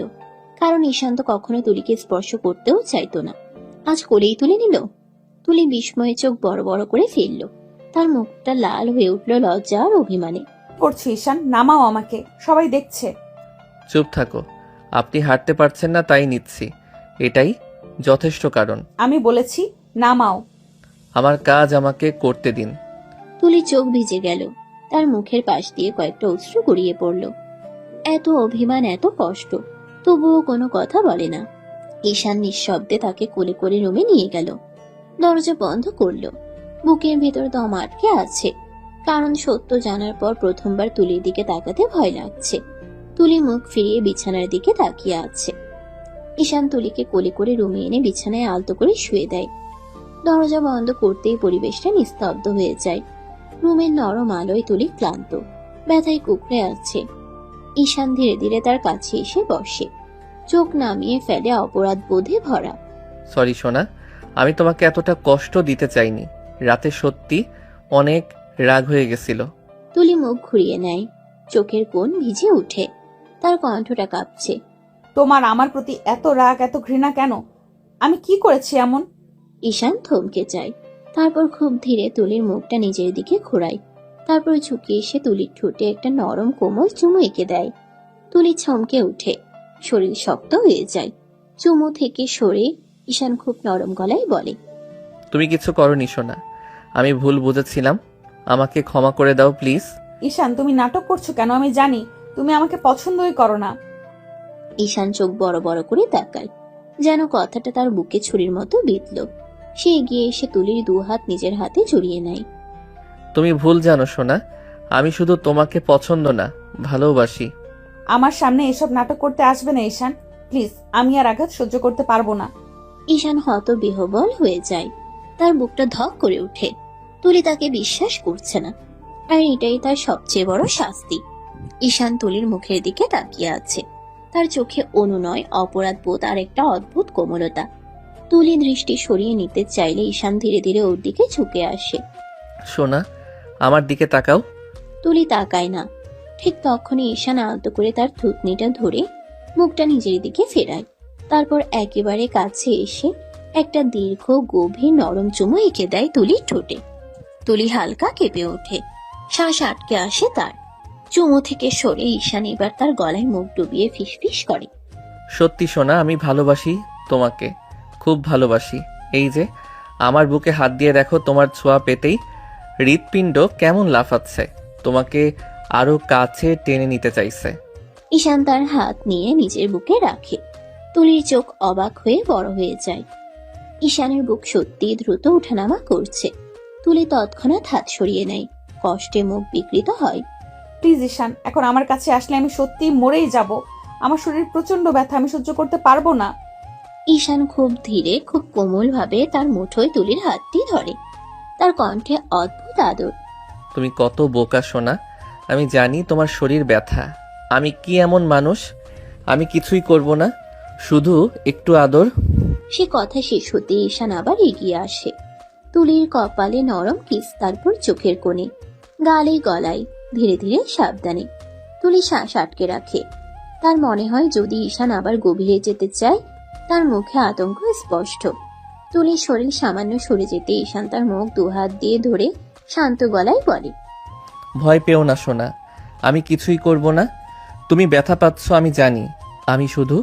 কারণ ঈশান তো কখনো তুলিকে স্পর্শ করতেও চাইতো না, আজ কোলেই তুলে নিল। তুলি বিস্ময়ে চোখ বড় বড় করে ফেলল। তার মুখটা লাল হয়ে উঠল লজ্জা আর অভিমানে। করছি ঈশান, নামাও আমাকে, সবাই দেখছে। চুপ থাকো, আপনি হাঁটতে পারছেন না তাই নিচ্ছি, এটাই যথেষ্ট কারণ। আমি বলেছি নামাও। আমার কাজ আমাকে করতে দিন। তুলি চোখ ভিজে গেল। তার মুখের পাশ দিয়ে কয়েকটা অশ্রু গড়িয়ে পড়ল। এত অভিমান, এত কষ্ট, তবুও কোনো কথা বলে না। ঈশান নিঃশব্দে তাকে কোলে করে রুমে নিয়ে গেল। দরজা বন্ধ করলো। বুকের ভেতর দম আটকে আছে, কারণ সত্য জানার পর প্রথমবার তুলির দিকে তাকাতে ভয় লাগছে। তুলি মুখ ফিরিয়ে বিছানার দিকে তাকিয়ে আছে। ঈশান তুলিকে কোলে করে রুমে এনে বিছানায় আলতো করে শুয়ে দেয়। দরজা বন্ধ করতেই পরিবেশটা নিস্তব্ধ হয়ে যায়। রুমের নরম আলোয় তুলি ক্লান্ত, ব্যথায় কুকড়ে আছে। ঈশান ধীরে ধীরে তার কাছে এসে বসে, চোখ নামিয়ে ফেলে অপরাধ বোধে ভরা। সরি সোনা, আমি তোমাকে এতটা কষ্ট দিতে চাইনি। রাতে সত্যি অনেক রাগ হয়ে গেছিল। তুলি মুখ ঘুরিয়ে নেয়, চোখের কোণ ভিজে উঠে, তার কণ্ঠটা কাঁপছে। তোমার আমার প্রতি এত রাগ, এত ঘৃণা কেন? আমি কি করেছি এমন? ঈশান থমকে যায়, তারপর খুব ধীরে তুলির মুখটা নিজের দিকে ঘোরায়। তারপর ঝুঁকে এসে তুলির ঠোঁটে একটা নরম কোমল চুমু এঁকে দেয়। তুলি চমকে উঠে, শরীর শক্ত হয়ে যায়। চুমু থেকে সরে ঈশান খুব নরম গলায় বলে, তুমি কিছু করনি সোনা, আমি ভুল বুঝেছিলাম। আমাকে ক্ষমা করে দাও প্লিজ। ঈশান তুমি নাটক করছো কেন? আমি জানি তুমি আমাকে পছন্দই করো না। ঈশান চোখ বড় বড় করে তাকায়, যেন কথাটা তার বুকে ছুরির মতো বিঁধল। সে এগিয়ে এসে তুলির দু হাত নিজের হাতে জড়িয়ে নেয়। তুমি ভুল জানো সোনা, আমি শুধু তোমাকে পছন্দ না, ভালোবাসি। আমার সামনে এসব নাটক করতে আসবে না ঈশান, প্লিজ। আমি আর আঘাত সহ্য করতে পারবো না। ঈশান হত বিহ্বল হয়ে যায়, তার বুকটা ধক করে ওঠে। তুলি তাকে বিশ্বাস করছে না, আর এটাই তার সবচেয়ে বড় শাস্তি। ঈশান তুলির মুখের দিকে তাকিয়ে আছে, তার চোখে অনুনয়, অপরাধ বোধ আর একটা অদ্ভুত কোমলতা। তুলি দৃষ্টি সরিয়ে নিতে চাইলে ঈশান ধীরে ধীরে ওর দিকে ঝুঁকে আসে। সোনা, আমার দিকে তাকাও। তুলি তাকায় না। ঠিক তখনই ঈশান আলতো করে তার থুতনিটা ধরে মুখটা নিজের দিকে ফেরায়। তারপর একেবারে কাছে এসে একটা দীর্ঘ গভীর নরম চুমু এঁকে দেয় তুলির ঠোঁটে। তুলি হালকা কেঁপে ওঠে, শ্বাস আটকে আসে তার। চুমু থেকে সরে ঈশান এবার তার গলায় মুখ ডুবিয়ে ফিসফিস করে। সত্যি সোনা, আমি ভালোবাসি তোমাকে, খুব ভালোবাসি। এই যে আমার বুকে হাত দিয়ে দেখো, তোমার ছোঁয়া পেতেই হৃৎপিণ্ড কেমন লাফাচ্ছে, তোমাকে আরো কাছে টেনে নিতে চাইছে। ঈশান তার হাত নিয়ে নিজের বুকে রাখে। তুলির চোখ অবাক হয়ে বড় হয়ে যায়। ঈশানের বুক সত্যি দ্রুত ওঠানামা করছে। তুলি তৎক্ষণাৎ হাত সরিয়ে নেয়, কষ্টে মুখ বিকৃত হয়। প্লিজ ঈশান, এখন আমার কাছে আসলে আমি সত্যিই মরেই যাব। আমার শরীর প্রচন্ড ব্যথা, আমি সহ্য করতে পারবো না। ঈশান খুব ধীরে, খুব কোমল ভাবে তার মুঠোয় তুলির হাতটি ধরে। তার কণ্ঠে অদ্ভুত আদর। তুমি কত বোকা সোনা, আমি জানি তোমার শরীর ব্যথা। আমি কি এমন মানুষ? আমি কিছুই করব না, শুধু একটু আদর। সে কথা শেষ হতে ঈশান আবার এগিয়ে আসে। তুলির কপালে নরম কিস, তারপর চোখের কোণে, গালে গলায়, ধীরে ধীরে সাবধানে। তুলি শ্বাস আটকে রাখে। তার মনে হয় যদি ঈশান আবার গভীরে যেতে চায়, তার মুখে আতঙ্ক স্পষ্ট। তুলির শরীর সামান্য সরে যেতে ঈশান তার মুখ দুহাত দিয়ে ধরে শান্ত গলায় বলে, ভয় পেও না সোনা, আমি কিছুই করব না। তুমি ব্যথা পাচ্ছ আমি জানি, আমি শুধু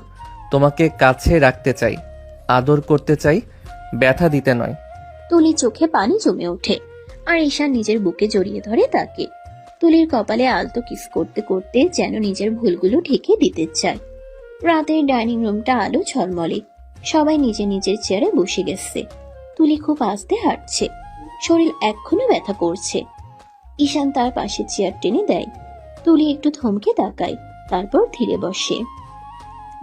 তোমাকে কাছে রাখতে চাই, আদর করতে চাই, ব্যথা দিতে নয়। তুলি চোখে পানি জমে ওঠে, আর ঈশান নিজের বুকে জড়িয়ে ধরে তাকে। তুলির কপালে আলতো কিস করতে করতে যেন নিজের ভুলগুলো ঢেকে দিতে চায়। রাতের ডাইনিং রুমটা আলো ঝলমলে, সবাই নিজের নিজের চেয়ারে বসে গেছে। তুলি খুব আস্তে হাঁটছে, শরীর এখনো ব্যথা করছে। ঈশান তার পাশে চেয়ার টেনে দেয়। তুলি একটু থমকে তাকায়, তারপর ধীরে বসে।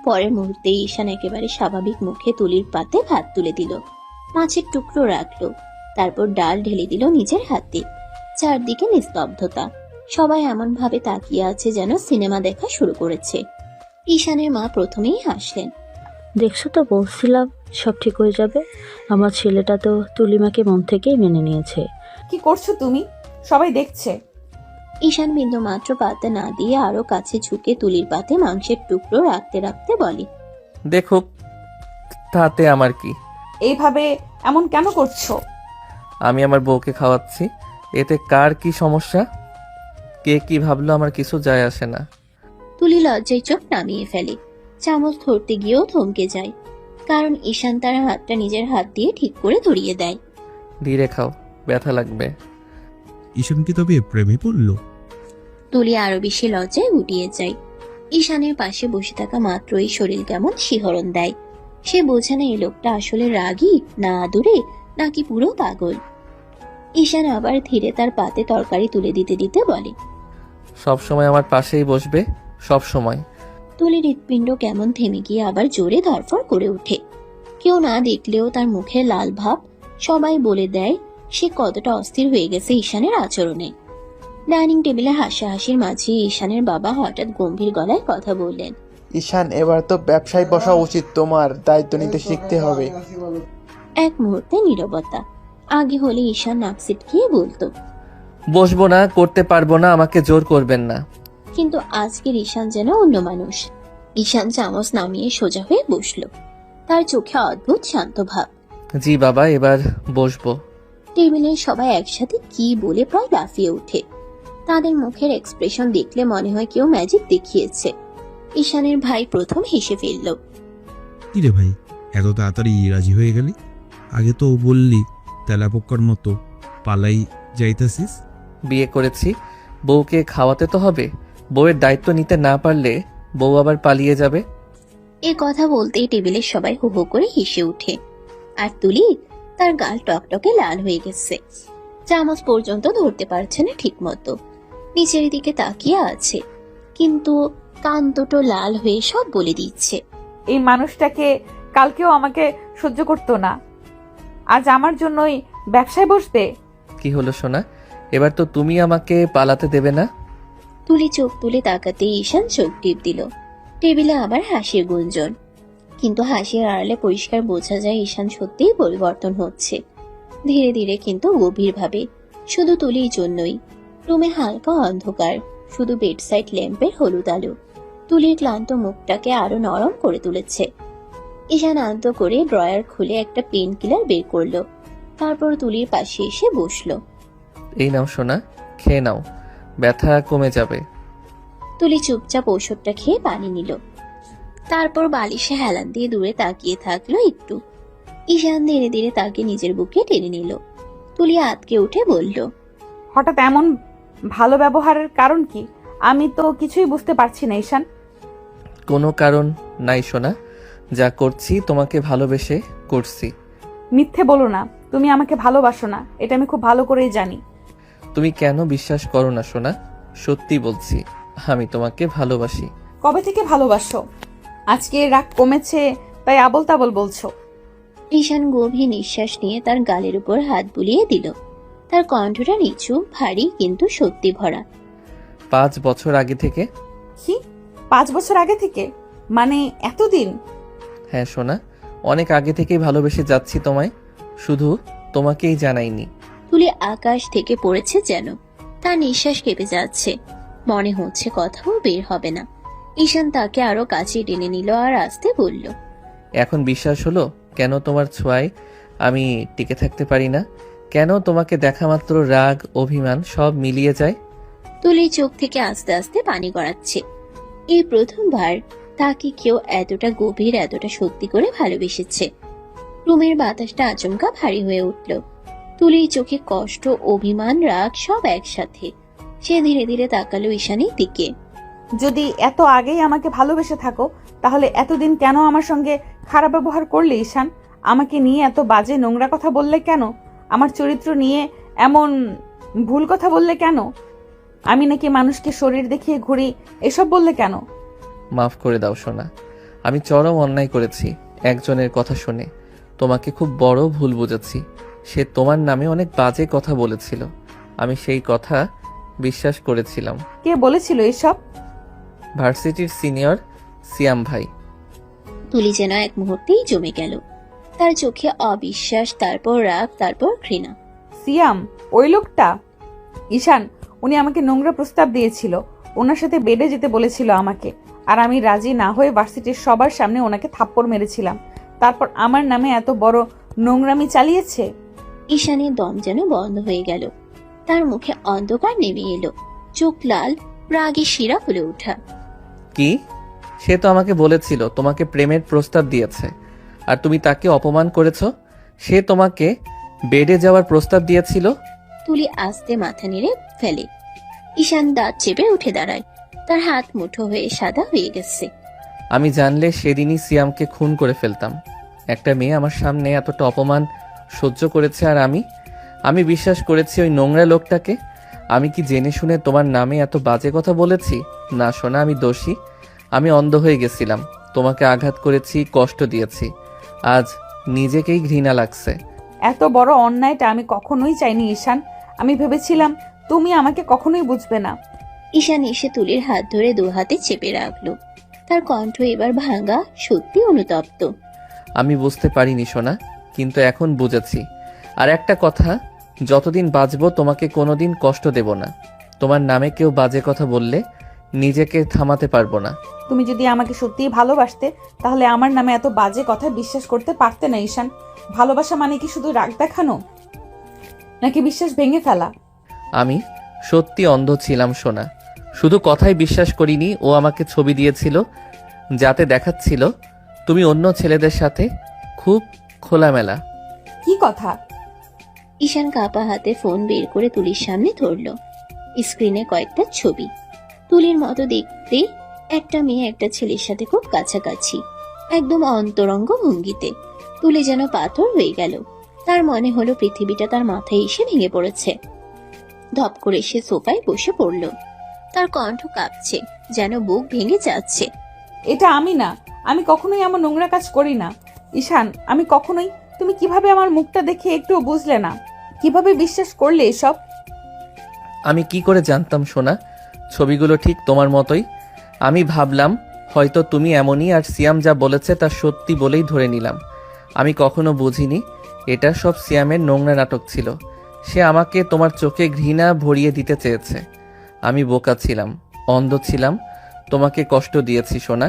পরের মুহূর্তে ঈশান একেবারে স্বাভাবিক মুখে তুলির পাতে ভাত তুলে দিল, মাছের টুকরো রাখলো, তারপর ডাল ঢেলে দিল নিজের হাতে। চারদিকে নিস্তব্ধতা, সবাই এমন ভাবে তাকিয়ে আছে যেন সিনেমা দেখা শুরু করেছে। ঈশানের মা প্রথমেই হাসলেন। দেখছো তো, বলছিলাম সব ঠিক হয়ে যাবে। আমার ছেলেটা তো তুলিমাকে মন থেকেই মেনে নিয়েছে। কি করছো তুমি? সবাই দেখছে। ঈশান বিন্দু মাত্র পাতে না দিয়ে আরো কাছে ঝুঁকে তুলির পাতে মাংসের টুকরো রাখতে রাখতে বলে, দেখো, তাতে আমার কি? এইভাবে এমন কেন করছো? আমি আমার বউকে খাওয়াচ্ছি, এতে কার কি সমস্যা? কে কি ভাবলো আমার কিছু যায় আসে না। তুলি লজ্জায় চোখ নামিয়ে ফেলে, চামচ ধরতে গিয়েও থমকে যায়, কারণ ঈশান তার হাতটা নিজের হাত দিয়ে ঠিক করে ধরিয়ে দেয়। ধীরে খাও, ব্যথা লাগবে। ঈশান কি তবে প্রেমে পড়লো? তুলি আরো বেশি লজ্জায় গুটিয়ে যায়। ঈশানের পাশে বসে থাকা মাত্রই শরীর কেমন শিহরণ দেয়। সে বোঝে না এই লোকটা আসলে রাগী না আদুরে, নাকি পুরো পাগল। ঈশান আবার ধীরে তার পাতে তরকারি তুলে দিতে দিতে বলে, সব সময় আমার পাশেই বসবে, সব সময়। তুলির হৃৎপিণ্ড কেমন থেমে গিয়ে আবার জোরে ধরফর করে ওঠে। কেউ না দেখলেও তার মুখে লাল ভাব সবাই বলে দেয় সে কতটা অস্থির হয়ে গেছে ঈশানের আচরণে। ডাইনিং টেবিলে হাসাহাসির মাঝে ঈশানের বাবা হঠাৎ গম্ভীর গলায় কথা বললেন, ঈশান, এবার তো ব্যবসায় বসা উচিত, তোমার দায়িত্ব নিতে শিখতে হবে। এক মুহূর্তে নীরবতা। আগে হলে ঈশান নাক সিটকিয়ে বলতো, বসবো না, করতে পারবো না, আমাকে জোর করবেন না। কিন্তু আজকের ঈশান যেন অন্য মানুষ। ঈশান চামচ নামিয়ে সোজা হয়ে বসলো, তার চোখে অদ্ভুত শান্ত ভাব। জি বাবা, এবার বসবো। টেবিলের সবাই একসাথে কি বলে প্রায় লাফিয়ে ওঠে। তাদের মুখের এক্সপ্রেশন দেখলে মনে হয় কেউ ম্যাজিক দেখিয়েছে। ঈশানের ভাই প্রথম হেসে ফেলল। কিরে ভাই, এত তাড়াতাড়ি রাজি হয়ে গেলি? আগে তো বললি তেলাপোক্কার মতো পালাই যাইতাছিস। বিয়ে করেছি, বউকে খাওয়াতে তো হবে। বউয়ের দায়িত্ব নিতে না পারলে বউ আবার পালিয়ে যাবে। এ কথা বলতেই টেবিলের সবাই হু হু করে হেসে ওঠে। আর তুলি, তার গাল টকটকে লাল হয়ে গেছে, চামচ পর্যন্ত ধরতে পারছে না ঠিক মতো, নিচের দিকে তাকিয়ে আছে, কিন্তু কান দুটো লাল হয়ে সব বলে দিচ্ছে। এই মানুষটাকে কালকেও আমাকে সহ্য করতো না, আজ আমার জন্যই ব্যবসায় বসবে। কি হলো সোনা, এবার তো তুমি আমাকে পালাতে দেবে না? তুলি চোখ তুলে তাকাতেই ঈশান চোখ টিপ দিল। টেবিলে আবার হাসির গুঞ্জন, কিন্তু হাসির আড়ালে পরিষ্কার বোঝা যায় ঈশান সত্যিই পরিবর্তন হচ্ছে, ধীরে ধীরে কিন্তু গভীরভাবে। শুধু তুলির জন্যই। রুমে হালকা অন্ধকার, শুধু বেডসাইড ল্যাম্পের হলুদ আলো তুলির ক্লান্ত মুখটাকে আরো নরম করে তুলেছে। ঈশান আন্ত করে ড্রয়ার খুলে একটা পেন কিলার বের করলো, তারপর তুলির পাশে এসে বসলো। এই নাও সোনা, খেয়ে নাও, ব্যথা কমে যাবে। তুলি চুপচাপ ওষুধটা খেয়ে পানি নিল, তারপর বালিশে হেলান দিয়ে দূরে তাকিয়ে থাকলো একটু। ঈশান ধীরে ধীরে তাকে নিজের বুকে টেনে নিল। তুলি আতকে উঠে বলল, হঠাৎ এমন ভালো ব্যবহারের কারণ কি? আমি তো কিছুই বুঝতে পারছি না ঈশান। কোনো কারণ নাই সোনা, যা করছি তোমাকে ভালোবেসে করছি। মিথ্যে বলো না, তুমি আমাকে ভালোবাসো না, এটা আমি খুব ভালো করেই জানি। তুমি কেন বিশ্বাস করো না সোনা? সত্যি বলছি, আমি তোমাকে ভালোবাসি। কবে থেকে ভালোবাসো? আজকে রাগ কমেছে তাই আবল তাবল বলছো। ঈশান গভীর নিঃশ্বাস নিয়ে তার গালের উপর হাত বুলিয়ে দিল। তার কণ্ঠটা নিচু, ভারী, কিন্তু সত্যি ভরা। 5 বছর আগে থেকে। কি 5 বছর আগে থেকে? মানে এতদিন? হ্যাঁ সোনা, অনেক আগে থেকেই ভালোবেসে যাচ্ছি তোমায়, শুধু তোমাকেই জানাইনি। তুলি আকাশ থেকে পড়েছে যেন, তার নিঃশ্বাস কেঁপে যাচ্ছে, মনে হচ্ছে কথাও বের হবে না। ঈশান তাকে আরো কাছে টেনে নিল আর আস্তে বলল, এখন বিশ্বাস হলো কেন তোমার ছোঁয়ায় আমি টিকে থাকতে পারি না? কেন তোমাকে দেখা মাত্র রাগ, অভিমান সব মিলিয়ে যায়? তুলি চোখ থেকে আস্তে আস্তে পানি গড়াচ্ছে। এই প্রথমবার তাকে কেউ এতটা গভীর, এতটা সত্যি করে ভালোবেসেছে। রুমের বাতাসটা আচমকা ভারী হয়ে উঠল। তুলির চোখে কষ্ট, অভিমান, রাগ সব একসাথে। সে ধীরে ধীরে তাকালো ঈশানের দিকে। যদি এত আগেই আমাকে ভালোবেসে থাকো, তাহলে এতদিন কেন আমার সঙ্গে খারাপ ব্যবহার করলে ঈশান? আমাকে নিয়ে এত বাজে নোংরা কথা বললে কেন? আমার চরিত্র নিয়ে এমন ভুল কথা বললে কেন? আমি নাকি মানুষকে শরীর দেখিয়ে ঘুরি, এসব বললে কেন? মাফ করে দাও সোনা, আমি চরম অন্যায় করেছি। একজনের কথা শুনে তোমাকে খুব বড় ভুল বুঝেছি। সে তোমার নামে অনেক বাজে কথা বলেছিল, আমি সেই কথা বিশ্বাস করেছিলাম। কে বলেছিল এসব? ভার্সিটির সিনিয়র সিয়াম ভাই। তুলি যেন এক মুহূর্তেই জমে গেল। তার চোখে অবিশ্বাস, তারপর রাগ, তারপর ঘৃণা। সিয়াম? ওই লোকটা? ঈশান, উনি আমাকে নোংরা প্রস্তাব দিয়েছিল, ওনার সাথে বেডে যেতে বলেছিল আমাকে, আর আমি রাজি না হয়ে ভার্সিটির সবার সামনে ওনাকে থাপ্পড় মেরেছিলাম। তারপর আমার নামে এত বড় নোংরামি চালিয়েছে। ঈশানের দম যেন বন্ধ হয়ে গেল। তার মুখে অন্ধকার নেমে এলো, চোখ লাল, রাগে শিরা ফুলে ওঠা। কি? সে তো আমাকে বলেছিল তোমাকে প্রেমের প্রস্তাব দিয়েছে, আর তুমি তাকে অপমান করেছো। সে তোমাকে বেডে যাওয়ার প্রস্তাব দিয়েছিল। তুলি আস্তে মাথা নেড়ে ফেলে। ঈশান দাঁত চেপে উঠে দাঁড়ায়, তার হাত মুঠো হয়ে সাদা হয়ে গেছে। আমি জানলে সেদিনই সিয়ামকে খুন করে ফেলতাম। একটা মেয়ে আমার সামনে এতটা অপমান সহ্য করেছে, আর আমি বিশ্বাস করেছি ওই নোংরা লোকটাকে। আমি কি জেনে শুনে তোমার নামে এত বাজে কথা বলেছি? না শোনা, আমি দোষী। আমি অন্ধ হয়ে গেছিলাম, তোমাকে আঘাত করেছি, কষ্ট দিয়েছি। আজ নিজেকেই ঘৃণা লাগছে। এত বড় অন্যায়টা আমি কখনোই চাইনি ঈশান। আমি ভেবেছিলাম তুমি আমাকে কখনোই বুঝবে না। ঈশান এসে তুলির হাত ধরে 2 হাতে চেপে রাখলো। তার কণ্ঠ এবার ভাঙা, সত্যি অনুতপ্ত। আমি বুঝতে পারিনি সোনা, কিন্তু এখন বুঝেছি। আর একটা কথা, যতদিন বাঁচবো তোমাকে কোনোদিন কষ্ট দেব না। তোমার নামে কেউ বাজে কথা বললে নিজেকে থামাতে পারবো না। তুমি যদি আমাকে সত্যিই ভালোবাসতে, তাহলে আমার নামে এত বাজে কথা বিশ্বাস করতে পারতে না ঈশান। ভালোবাসা মানে কি শুধু রাগ দেখানো, নাকি বিশ্বাস ভেঙে ফেলা? আমি সত্যি অন্ধ ছিলাম সোনা, শুধু কথাই বিশ্বাস করিনি। ও আমাকে ছবি দিয়েছিল, যাতে দেখাচ্ছিল তুমি অন্য ছেলেদের সাথে খুব খোলামেলা। কি কথা? ঈশান কাপা হাতে ফোন বের করে তুলির সামনে ধরলো। স্ক্রিনে কয়েকটা ছবি। তুলির মতো দেখতে একটা মেয়ে একটা ছেলের সাথে খুব কাছাকাছি, একদম অন্তরঙ্গ ভঙ্গিতে। তুলি যেন পাথর হয়ে গেল। তার মনে হলো পৃথিবীটা তার মাথায় এসে ভেঙে পড়েছে। ধপ করে সে সোফায় বসে পড়ল। তার কণ্ঠ কাঁপছে, যেন বুক ভেঙে যাচ্ছে। এটা আমি না, আমি কখনোই এমন নোংরা কাজ করি না। ঈশান, আমি কখনোই, তুমি কিভাবে আমার মুখটা দেখে একটুও বুঝলে না? কিভাবে বিশ্বাস করলে এসব? আমি কি করে জানতাম সোনা, ছবিগুলো ঠিক তোমার মতোই। আমি ভাবলাম হয়তো তুমি এমনই, আর সিয়াম যা বলেছে তা সত্যি বলেই ধরে নিলাম। আমি কখনো বুঝিনি এটা সব সিয়ামের নোংরা নাটক ছিল। সে আমাকে তোমার চোখে ঘৃণা ভরিয়ে দিতে চেয়েছে। আমি বোকা ছিলাম, অন্ধ ছিলাম, তোমাকে কষ্ট দিয়েছি সোনা।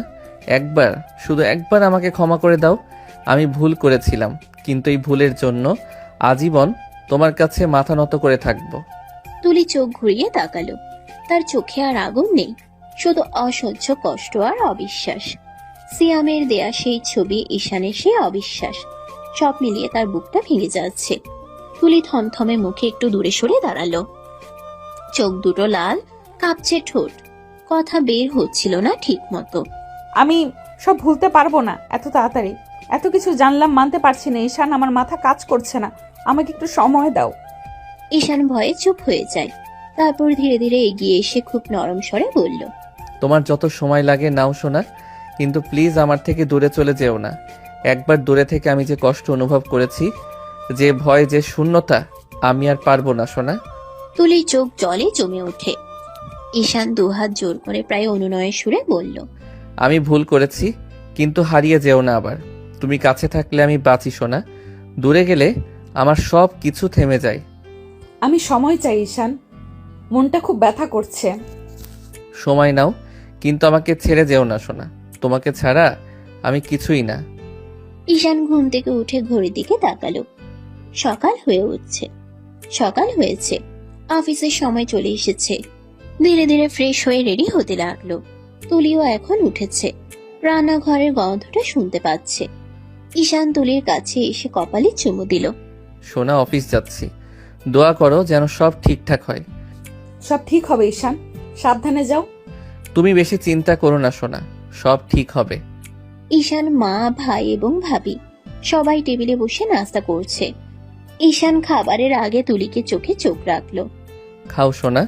একবার, শুধু একবার আমাকে ক্ষমা করে দাও। আমি ভুল করেছিলাম, কিন্তু এই ভুলের জন্য আজীবন তোমার কাছে মাথা নত করে থাকবো। তুলি চোখ ঘুরিয়ে তাকালো। তার চোখে আর আগুন নেই, শুধু অসহ্য কষ্ট আর অবিশ্বাস। সিয়ামের দেয়া সেই ছবি, ঈশানের সেই অবিশ্বাস, সব মিলিয়ে তার বুকটা ভেঙে যাচ্ছে। তুলি থমথমে মুখে একটু দূরে সরে দাঁড়ালো। চোখ দুটো লাল, কাঁপছে ঠোঁট, কথা বের হচ্ছিল না ঠিক মতো। আমি সব ভুলতে পারবো না এত তাড়াতাড়ি। এত কিছু জানলাম, মানতে পারছি না ঈশান, আমার মাথা কাজ করছে না। আমাকে একটু সময় দাও। ঈশান ভয়ে চুপ হয়ে যায়। তারপর ধীরে ধীরে এগিয়ে এসে খুব নরম স্বরে বলল, তোমার যত সময় লাগে নাও সোনা, কিন্তু প্লিজ আমার থেকে দূরে চলে যেও না। একবার দূরে থেকে আমি যে কষ্ট অনুভব করেছি, যে ভয়, যে শূন্যতা, আমি আর পারবো না সোনা। তুলির চোখ জলে জমে ওঠে। ঈশান দুহাত জোর করে প্রায় অনুনয়ের সুরে বলল, আমি ভুল করেছি, কিন্তু হারিয়ে যেও না আবার। তুমি কাছে থাকলে আমি বাঁচি সোনা, দূরে গেলে আমার সব কিছু থেমে যায়। আমি সময় চাই ঈশান, মনটা খুব ব্যথা করছে। সময় নাও, কিন্তু আমাকে ছেড়ে যেও না সোনা। তোমাকে ছাড়া আমি কিছুই না। ঈশান ঘুম থেকে উঠে ঘড়ির দিকে তাকালো। সকাল হয়ে উঠছে, সকাল হয়েছে, অফিসের সময় চলে এসেছে। ধীরে ধীরে ফ্রেশ হয়ে রেডি হতে লাগলো। তুলিও এখন উঠেছে, রান্নাঘরের গন্ধটা শুনতে পাচ্ছে। ঈশান তুলির কাছে এসে কপালে চুমু দিল। সোনা, অফিস যাচ্ছি, দোয়া করো যেন সব ঠিকঠাক হয়। সব ঠিক হবে ঈশান, সাবধানে যাও। তুমি বেশি চিন্তা করো না সোনা, সব ঠিক হবে। ঈশান, মা, ভাই এবং ভাবি সবাই টেবিলে বসে নাস্তা করছে। ঈশান খাবারের আগে তুলিকে চোখে চোখ রাখলো। খাও সোনা।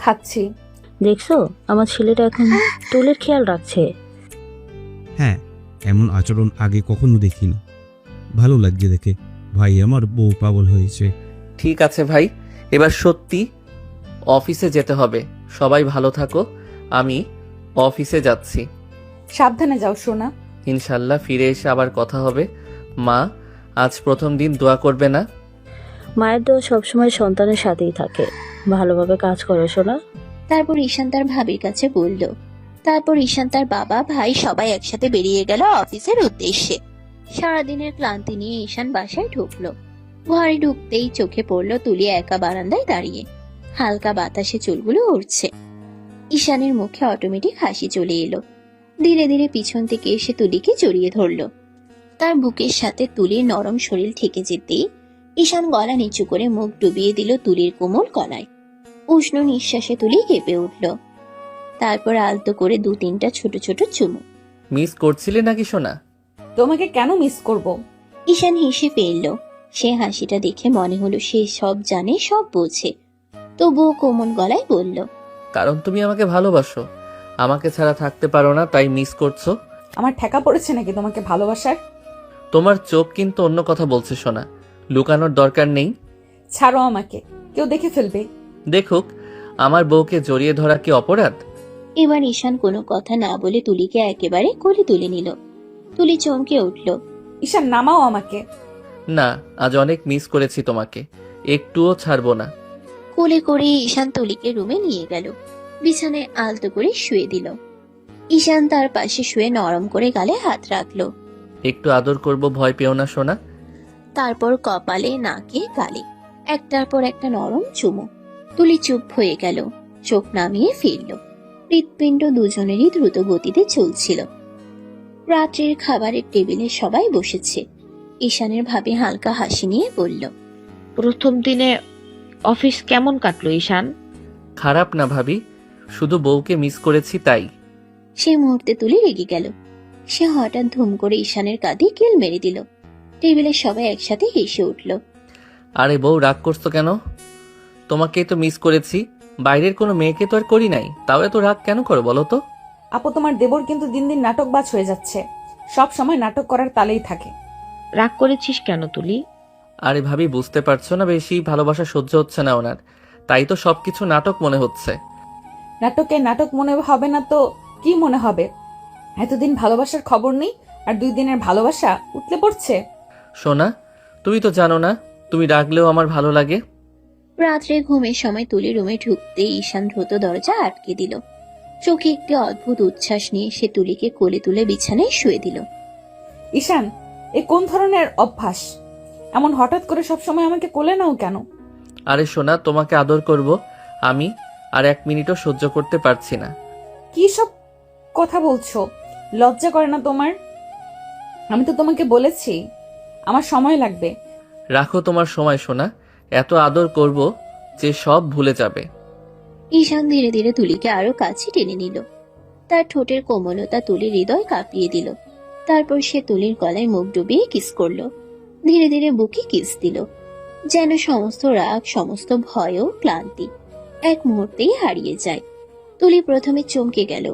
খাচ্ছি। দেখছো, আমার ছেলেটা এখন তুলির খেয়াল রাখছে। হ্যাঁ, এমন আচরণ আগে কখনো দেখিনি। ভালো লাগছে দেখে। ভাই আমার বউ পাগল হয়েছে। ঠিক আছে ভাই, এবার সত্যি অফিসে যেতে হবে। সবাই ভালো থাকো, আমি অফিসে যাচ্ছি। সাবধানে যাও সোনা। ইনশাল্লাহ ফিরে এসে আবার কথা হবে। মা, আজ প্রথম দিন দোয়া করবে না? মায়ের দোয়া সবসময় সন্তানের সাথেই থাকে। ভালোভাবে কাজ করো সোনা। তারপর ঈশান তার ভাবির কাছে বলল। তারপর ঈশান, তার বাবা, ভাই সবাই একসাথে বেরিয়ে গেল অফিসের উদ্দেশ্যে। সারাদিনের ক্লান্তি নিয়ে ঈশান বাসায় ঢুকলো। ঘরে ঢুকতেই চোখে পড়লো তুলি একা বারান্দায় দাঁড়িয়ে, হালকা বাতাসে চুলগুলো উড়ছে। ঈশানের মুখে অটোমেটিক হাসি চলে এলো। ধীরে ধীরে পিছন থেকে এসে তুলিকে জড়িয়ে ধরলো। তার বুকের সাথে তুলির নরম শরীর ঠেকে যেতেই ঈশান গলা নিচু করে মুখ ডুবিয়ে দিল তুলির কোমল গলায়। উষ্ণ নিঃশ্বাসে তুলি কেঁপে উঠল। তারপর আলতো করে 2-3টা ছোট ছোট চুমু। মিস করছিলে নাকি সোনা? তোমাকে কেন মিস করব? ঈশান হেসে ফেলল। সে হাসিটা দেখে মনে হলো সে সব জানে, সব বোঝে। তবুও কোমল গলায় বলল, কারণ তুমি আমাকে ভালোবাসো, আমাকে ছাড়া থাকতে পারো না, তাই মিস করছো। আমার ঠেকা পড়েছে নাকি তোমাকে ভালোবাসার? তোমার চোখ কিন্তু অন্য কথা বলছে সোনা, লুকানোর দরকার নেই। ছাড়ো আমাকে, কেউ দেখে ফেলবে। দেখুক, আমার বউকে জড়িয়ে ধরা কি অপরাধ? এবার ঈশান কোনো কথা না বলে তুলিকে একেবারে কোলে তুলে নিল। তুলি চমকে উঠল। ঈশান, নামাও আমাকে। না, আজ অনেক মিস করেছি তোমাকে, একটুও ছাড়বো না। কোলে করে ঈশান তুলিকে রুমে নিয়ে গেল। বিছানায় আলতো করে শুয়ে দিল। ঈশান তার পাশে শুয়ে নরম করে গালে হাত রাখলো। একটু আদর করব, ভয় পেও না সোনা। তারপর কপালে, নাকে, গালে একটার পর একটা নরম চুমু। তুলি চুপ হয়ে গেল, চোখ নামিয়ে ফিরল। হৃৎপিণ্ড দুজনেরই দ্রুত গতিতে চলছিল। রাত্রির খাবারের টেবিলে সবাই বসেছে। ঈশানের ভাবি হালকা হাসি নিয়ে বলল, প্রথম দিনে অফিস কেমন কাটলো ঈশান? খারাপ না ভাবি, শুধু বউকে মিস করেছি তাই। সেই মুহূর্তে তুলি রেগে গেল। সে হঠাৎ ধুম করে ঈশানের কাঁধে কিল মেরে দিল। টেবিলের সবাই একসাথে হেসে উঠল। আরে বউ, রাগ করছো কেন? তোমাকেই তো মিস করেছি, বাইরের কোনো মেয়েকে তো আর করি নাই, তাও এত রাগ কেন করো বলো তো? আপু, তোমার দেবর কিন্তু দিন দিন নাটকবাজ হয়ে যাচ্ছে, সব সময় নাটক করার তালেই থাকে। রাগ করেছিস কেন তুলি? আরে ভাবি, বুঝতে পারছো না, বেশি ভালোবাসা সহ্য হচ্ছে না ওনার, তাই তো সবকিছু নাটক মনে হচ্ছে। নাটকে নাটক মনে হবে না তো কি মনে হবে? এতদিন ভালোবাসার খবর নেই, আর 2 দিনের ভালোবাসা উঠলে পড়ছে। সোনা, তুমি তো জানো না, তুমি রাগলেও আমার ভালো লাগে। রাত্রে ঘুমের সময় তুলি রুমে ঢুকতে ঈশান দ্রুত দরজা আটকে দিল। চোখে একটি অদ্ভুত উচ্ছ্বাস নিয়ে সে তুলিকে কোলে তুলে বিছানায় শুয়ে দিল। ঈশান, এ কোন ধরনের অভ্যাস? এমন হঠাৎ করে সবসময় আমাকে কোলে নাও কেন? আরে সোনা, তোমাকে আদর করব আমি, আর 1 মিনিটও সহ্য করতে পারছি না। কি সব কথা বলছো? লজ্জা করে না তোমার? আমি তো তোমাকে বলেছি আমার সময় লাগবে। রাখো তোমার সময় সোনা, এত আদর করব যে সব ভুলে যাবে। ঈশান ধীরে ধীরে তুলিকে আরো কাছে টেনে নিল। তার ঠোঁটের কোমলতা তুলির হৃদয় কাঁপিয়ে দিল। তারপর সে তুলির গলায় মুখ ডুবিয়ে কিস করলো। ধীরে ধীরে বুকে কিস দিল, যেন সমস্ত রাগ, সমস্ত ভয় ও ক্লান্তি এক মুহূর্তেই হারিয়ে যায়। তুলি প্রথমে চমকে গেল,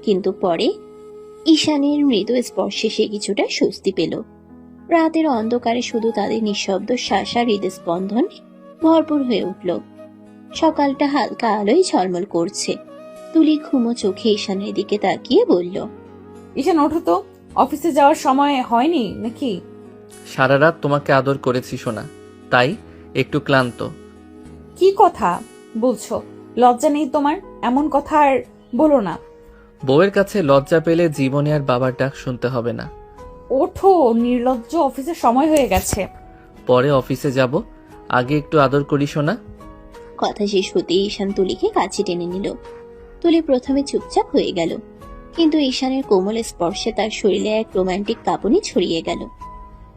কিন্তু পরে ঈশানের মৃদু স্পর্শে সে কিছুটা স্বস্তি পেল। রাতের অন্ধকারে শুধু তাদের নিঃশব্দ শ্বাস আর হৃদস্পন্দন ভরপুর হয়ে উঠল। সকালটা হালকা আলোয় ঝলমল করছে। তুলি ঘুমো চোখে ঈশানের দিকে তাকিয়ে বলল, ঈশান, ওঠো তো, অফিসে যাওয়ার সময় হয়নি নাকি? সারা রাত তোমাকে আদর করেছি সোনা, তাই একটু ক্লান্ত। কি কথা বলছো? লজ্জা নেই তোমার? এমন কথা আর বলো না। বউয়ের কাছে লজ্জা পেলে জীবনে আর বাবার ডাক শুনতে হবে না। ওঠো নির্লজ্জ, অফিসের সময় হয়ে গেছে। পরে অফিসে যাব, আগে একটু আদর করি সোনা। কথা শেষ হতেই ঈশান তুলিকে কাছে টেনে নিল। তুলি প্রথমে চুপচাপ হয়ে গেল, কিন্তু ঈশানের কোমল স্পর্শে তার শরীরে এক রোমান্টিক কাঁপুনি ছড়িয়ে গেল।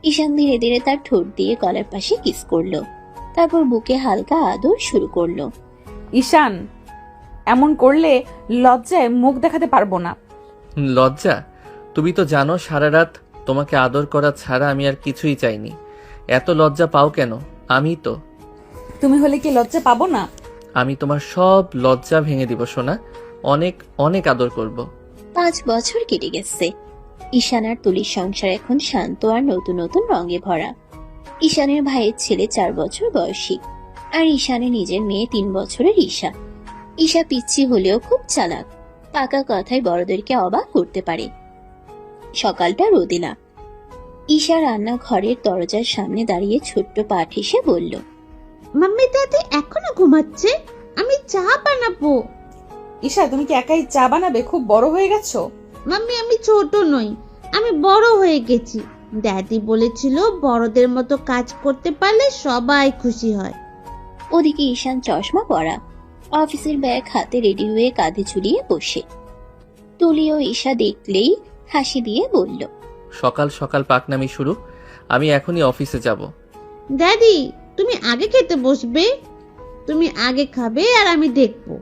ঈশান ধীরে ধীরে তার ঠোঁট দিয়ে গলার পাশে কিস করলো, তারপর বুকে হালকা আদর শুরু করলো। ঈশান, এমন করলে লজ্জায় মুখ দেখাতে পারবো না। লজ্জা? তুমি তো জানো সারা রাত তোমাকে আদর করা ছাড়া আমি আর কিছুই চাইনি, এত লজ্জা পাও কেন? আমি তো তুমি হলে কি লজ্জা পাবো না? আমি তোমার সব লজ্জা ভেঙে দিব সোনা, অনেক অনেক আদর করব। 5 বছর কেটে গেছে। ঈশান আর তুলির সংসার এখন শান্ত আর নতুন নতুন রঙে ভরা। ঈশানের ভাইয়ের ছেলে 4 বছর বয়সী, আর ঈশানের নিজের মেয়ে 3 বছরের ঈশা। ঈশা পিচ্ছি হলেও খুব চালাক, পাকা কথায় বড়দেরকে অবাক করতে পারে। সকালটা রোদেলা। ঈশা রান্নাঘরের দরজার সামনে দাঁড়িয়ে ছোট্ট পা ঠেসে বলল, মাম্মি দাদি এখনো ঘুমাচ্ছে, আমি চা বানাবো। ঈশা, তুমি কি একাই চা বানাবে? খুব বড় হয়ে গেছো। মাম্মি আমি ছোট নই, আমি বড় হয়ে গেছি। দাদি বলেছিল বড়দের মতো কাজ করতে পারলে সবাই খুশি হয়। ওদিকে ঈশান চশমা পরা, অফিসের ব্যাগ হাতে রেডি হয়ে কাঁধে ঝুলিয়ে বসে। তুলি ও ঈশা দেখলেই হাসি দিয়ে বলল, সকাল সকাল পাকনামি শুরু, আমি এখনই অফিসে যাব। দাদি তুমি আগে খেতে বসবে, তুমি আগে খাবে আর আমি দেখবো।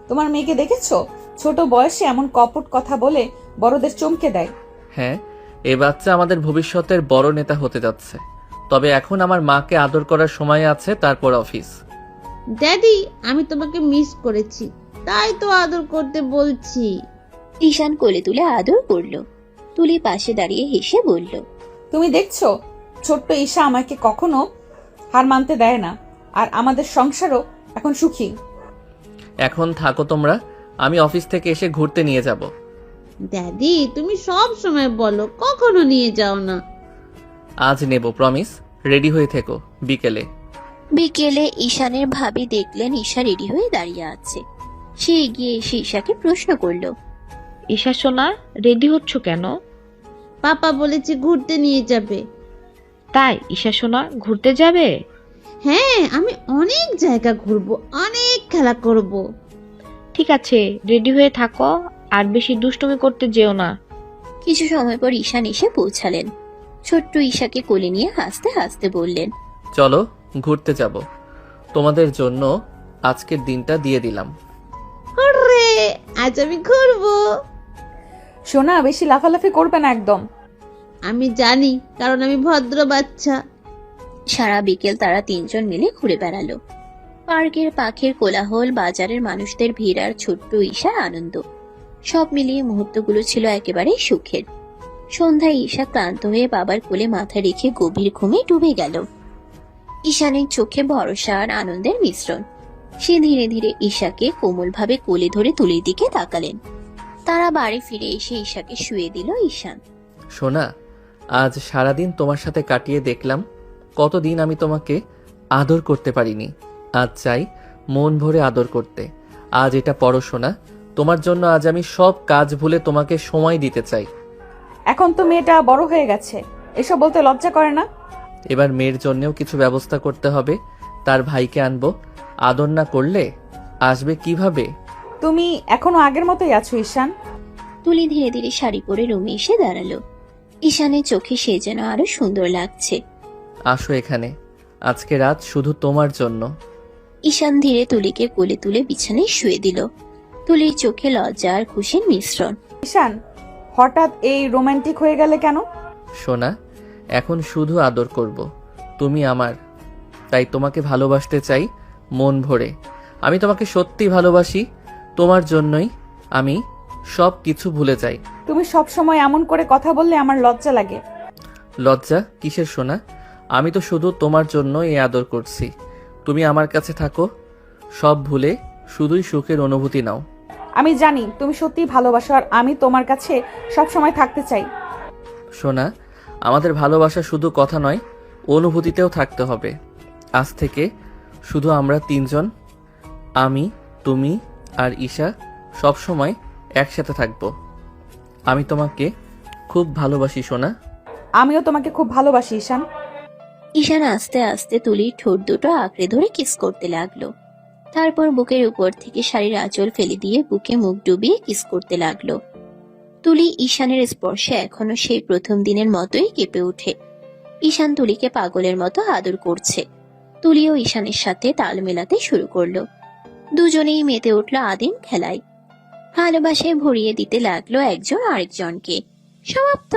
তোমার মেয়েকে দেখেছো? ছোট বয়সে এমন কপট কথা বলে বড়দের চমকে দেয়। হ্যাঁ, এ বাচ্চা আমাদের ভবিষ্যতের বড় নেতা হতে যাচ্ছে, তবে এখন আমার মাকে আদর করার সময় আছে, তারপর অফিস। দাদি আমি তোমাকে মিস করেছি, তাই তো আদর করতে বলছি। ঈশান কোলে তুলে আদর করলো। তুলি পাশে দাঁড়িয়ে হেসে বলল, তুমি দেখছো, ছোট্ট ঈশা আমাকে কখনো হার মানতে দেয় না, আর আমাদের সংসারও এখন সুখী। এখন থাকো তোমরা, আমি অফিস থেকে এসে ঘুরতে নিয়ে যাব। দাদি তুমি সব সময় বলো, কখনো নিয়ে যাও না। আজ নেব, প্রমিস। রেডি হয়ে থেকো বিকেলে। বিকেলে ঈশানের ভাবি দেখলেন ঈশা রেডি হয়ে দাঁড়িয়ে আছে। সে এগিয়ে এসে ঈশাকে প্রশ্ন করলো, ঈশা সোনা, রেডি হচ্ছ কেন? পাপা বলেছে ঘুরতে নিয়ে যাবে। তাই ঈশা সোনা, ঘুরতে যাবে? হ্যাঁ, আমি অনেক জায়গা ঘুরবো, অনেক খেলা করব। ঠিক আছে, রেডি হয়ে থাকো, আর বেশি দুষ্টুমি করতে যেও না। কিছু সময় পর ঈশান এসে পৌঁছালেন। ছোট্ট ঈশাকে কোলে নিয়ে হাসতে হাসতে বললেন, চলো ঘুরতে যাব। তোমাদের জন্য আজকের দিনটা দিয়ে দিলাম। রে আজ আমি ঘুরবো। সোনা, বেশি লাফালাফি করবে না একদম। আমি জানি, কারণ আমি ভদ্র বাচ্চা। সারা বিকেল তারা তিনজন মিলে ঘুরে বেড়ালো। পার্কের পাখির কোলাহল, বাজারের মানুষদের ভিড় আর ছোট্ট ঈশার আনন্দ, সব মিলিয়ে মুহূর্তগুলো ছিল একেবারে সুখের। সন্ধ্যায় ঈশা ক্লান্ত হয়ে বাবার কোলে মাথা রেখে গভীর ঘুমে ডুবে গেল। ঈশানের চোখে ভরসা আর আনন্দের মিশ্রণ। সে ধীরে ধীরে ঈশাকে কোমলভাবে কোলে ধরে তুলির দিকে তাকালেন। তারা বাড়ি ফিরে এসে ঈশাকে শুয়ে দিল ঈশান। সোনা, আজ সারাদিন তোমার সাথে কাটিয়ে দেখলাম কতদিন আমি তোমাকে আদর করতে পারিনি। আজ চাই মন ভরে আদর করতে। আজ এটা পড়ো সোনা, তোমার জন্য আজ আমি সব কাজ ভুলে তোমাকে সময় দিতে চাই। এখন তো মেয়েটা বড় হয়ে গেছে, এসব বলতে লজ্জা করে না? এবার মেয়ের জন্যও কিছু ব্যবস্থা করতে হবে। তার ভাইকে আনবো, আদর না করলে আসবে কিভাবে? তুমি এখনো আগের মতোই আছো ঈশান। তুলি ধীরে ধীরে শাড়ি পরে রুমে এসে দাঁড়ালো। ঈশানের চোখে সে যেন আরো সুন্দর লাগছে। আসো এখানে, আজকে রাত শুধু তোমার জন্য। ঈশান ধীরে তুলিকে কোলে তুলে বিছানায় শুয়ে দিল। তুলির চোখে লজ্জা আর খুশির মিশ্রণ। ঈশান, হঠাৎ এই রোমান্টিক হয়ে গেলে কেন? সোনা, এখন শুধু আদর করব। তুমি আমার, তাই তোমাকে ভালোবাসতে চাই মন ভরে। আমি তোমাকে সত্যি ভালোবাসি, তোমার জন্যই আমি সব কিছু ভুলে যাই। তুমি সব সময় এমন করে কথা বললে আমার লজ্জা লাগে। লজ্জা কিসের সোনা? আমি তো শুধু তোমার জন্য এই আদর করছি। তুমি আমার কাছে থাকো, সব ভুলে শুধুই সুখের অনুভূতি নাও। আমি জানি তুমি সত্যিই ভালোবাসো, আর আমি তোমার কাছে সব সময় থাকতে চাই। সোনা, আমাদের ভালোবাসা শুধু কথা নয়, অনুভূতিতেও থাকতে হবে। আজ থেকে শুধু আমরা তিনজন, আমি, তুমি আর ঈশা, সব সময় একসাথে থাকবো। আমি তোমাকে খুব ভালোবাসি সোনা। আমিও তোমাকে খুব ভালোবাসি ঈশান। ঈশান আস্তে আস্তে তুলির ঠোঁট দুটো আঁকড়ে ধরে কিস করতে লাগলো। তারপর বুকের উপর থেকে শাড়ির আঁচল ফেলে দিয়ে বুকে মুখ ডুবিয়ে কিস করতে লাগলো। তুলি ঈশানের স্পর্শে এখনো সেই প্রথম দিনের মতোই কেঁপে ওঠে। ঈশান তুলিকে পাগলের মতো আদর করছে। তুলিও ঈশানের সাথে তাল মেলাতে শুরু করলো। দুজনেই মেতে উঠল আদিম খেলায়। ভালোবাসায় ভরিয়ে দিতে লাগলো একজন আরেকজনকে। সমাপ্ত।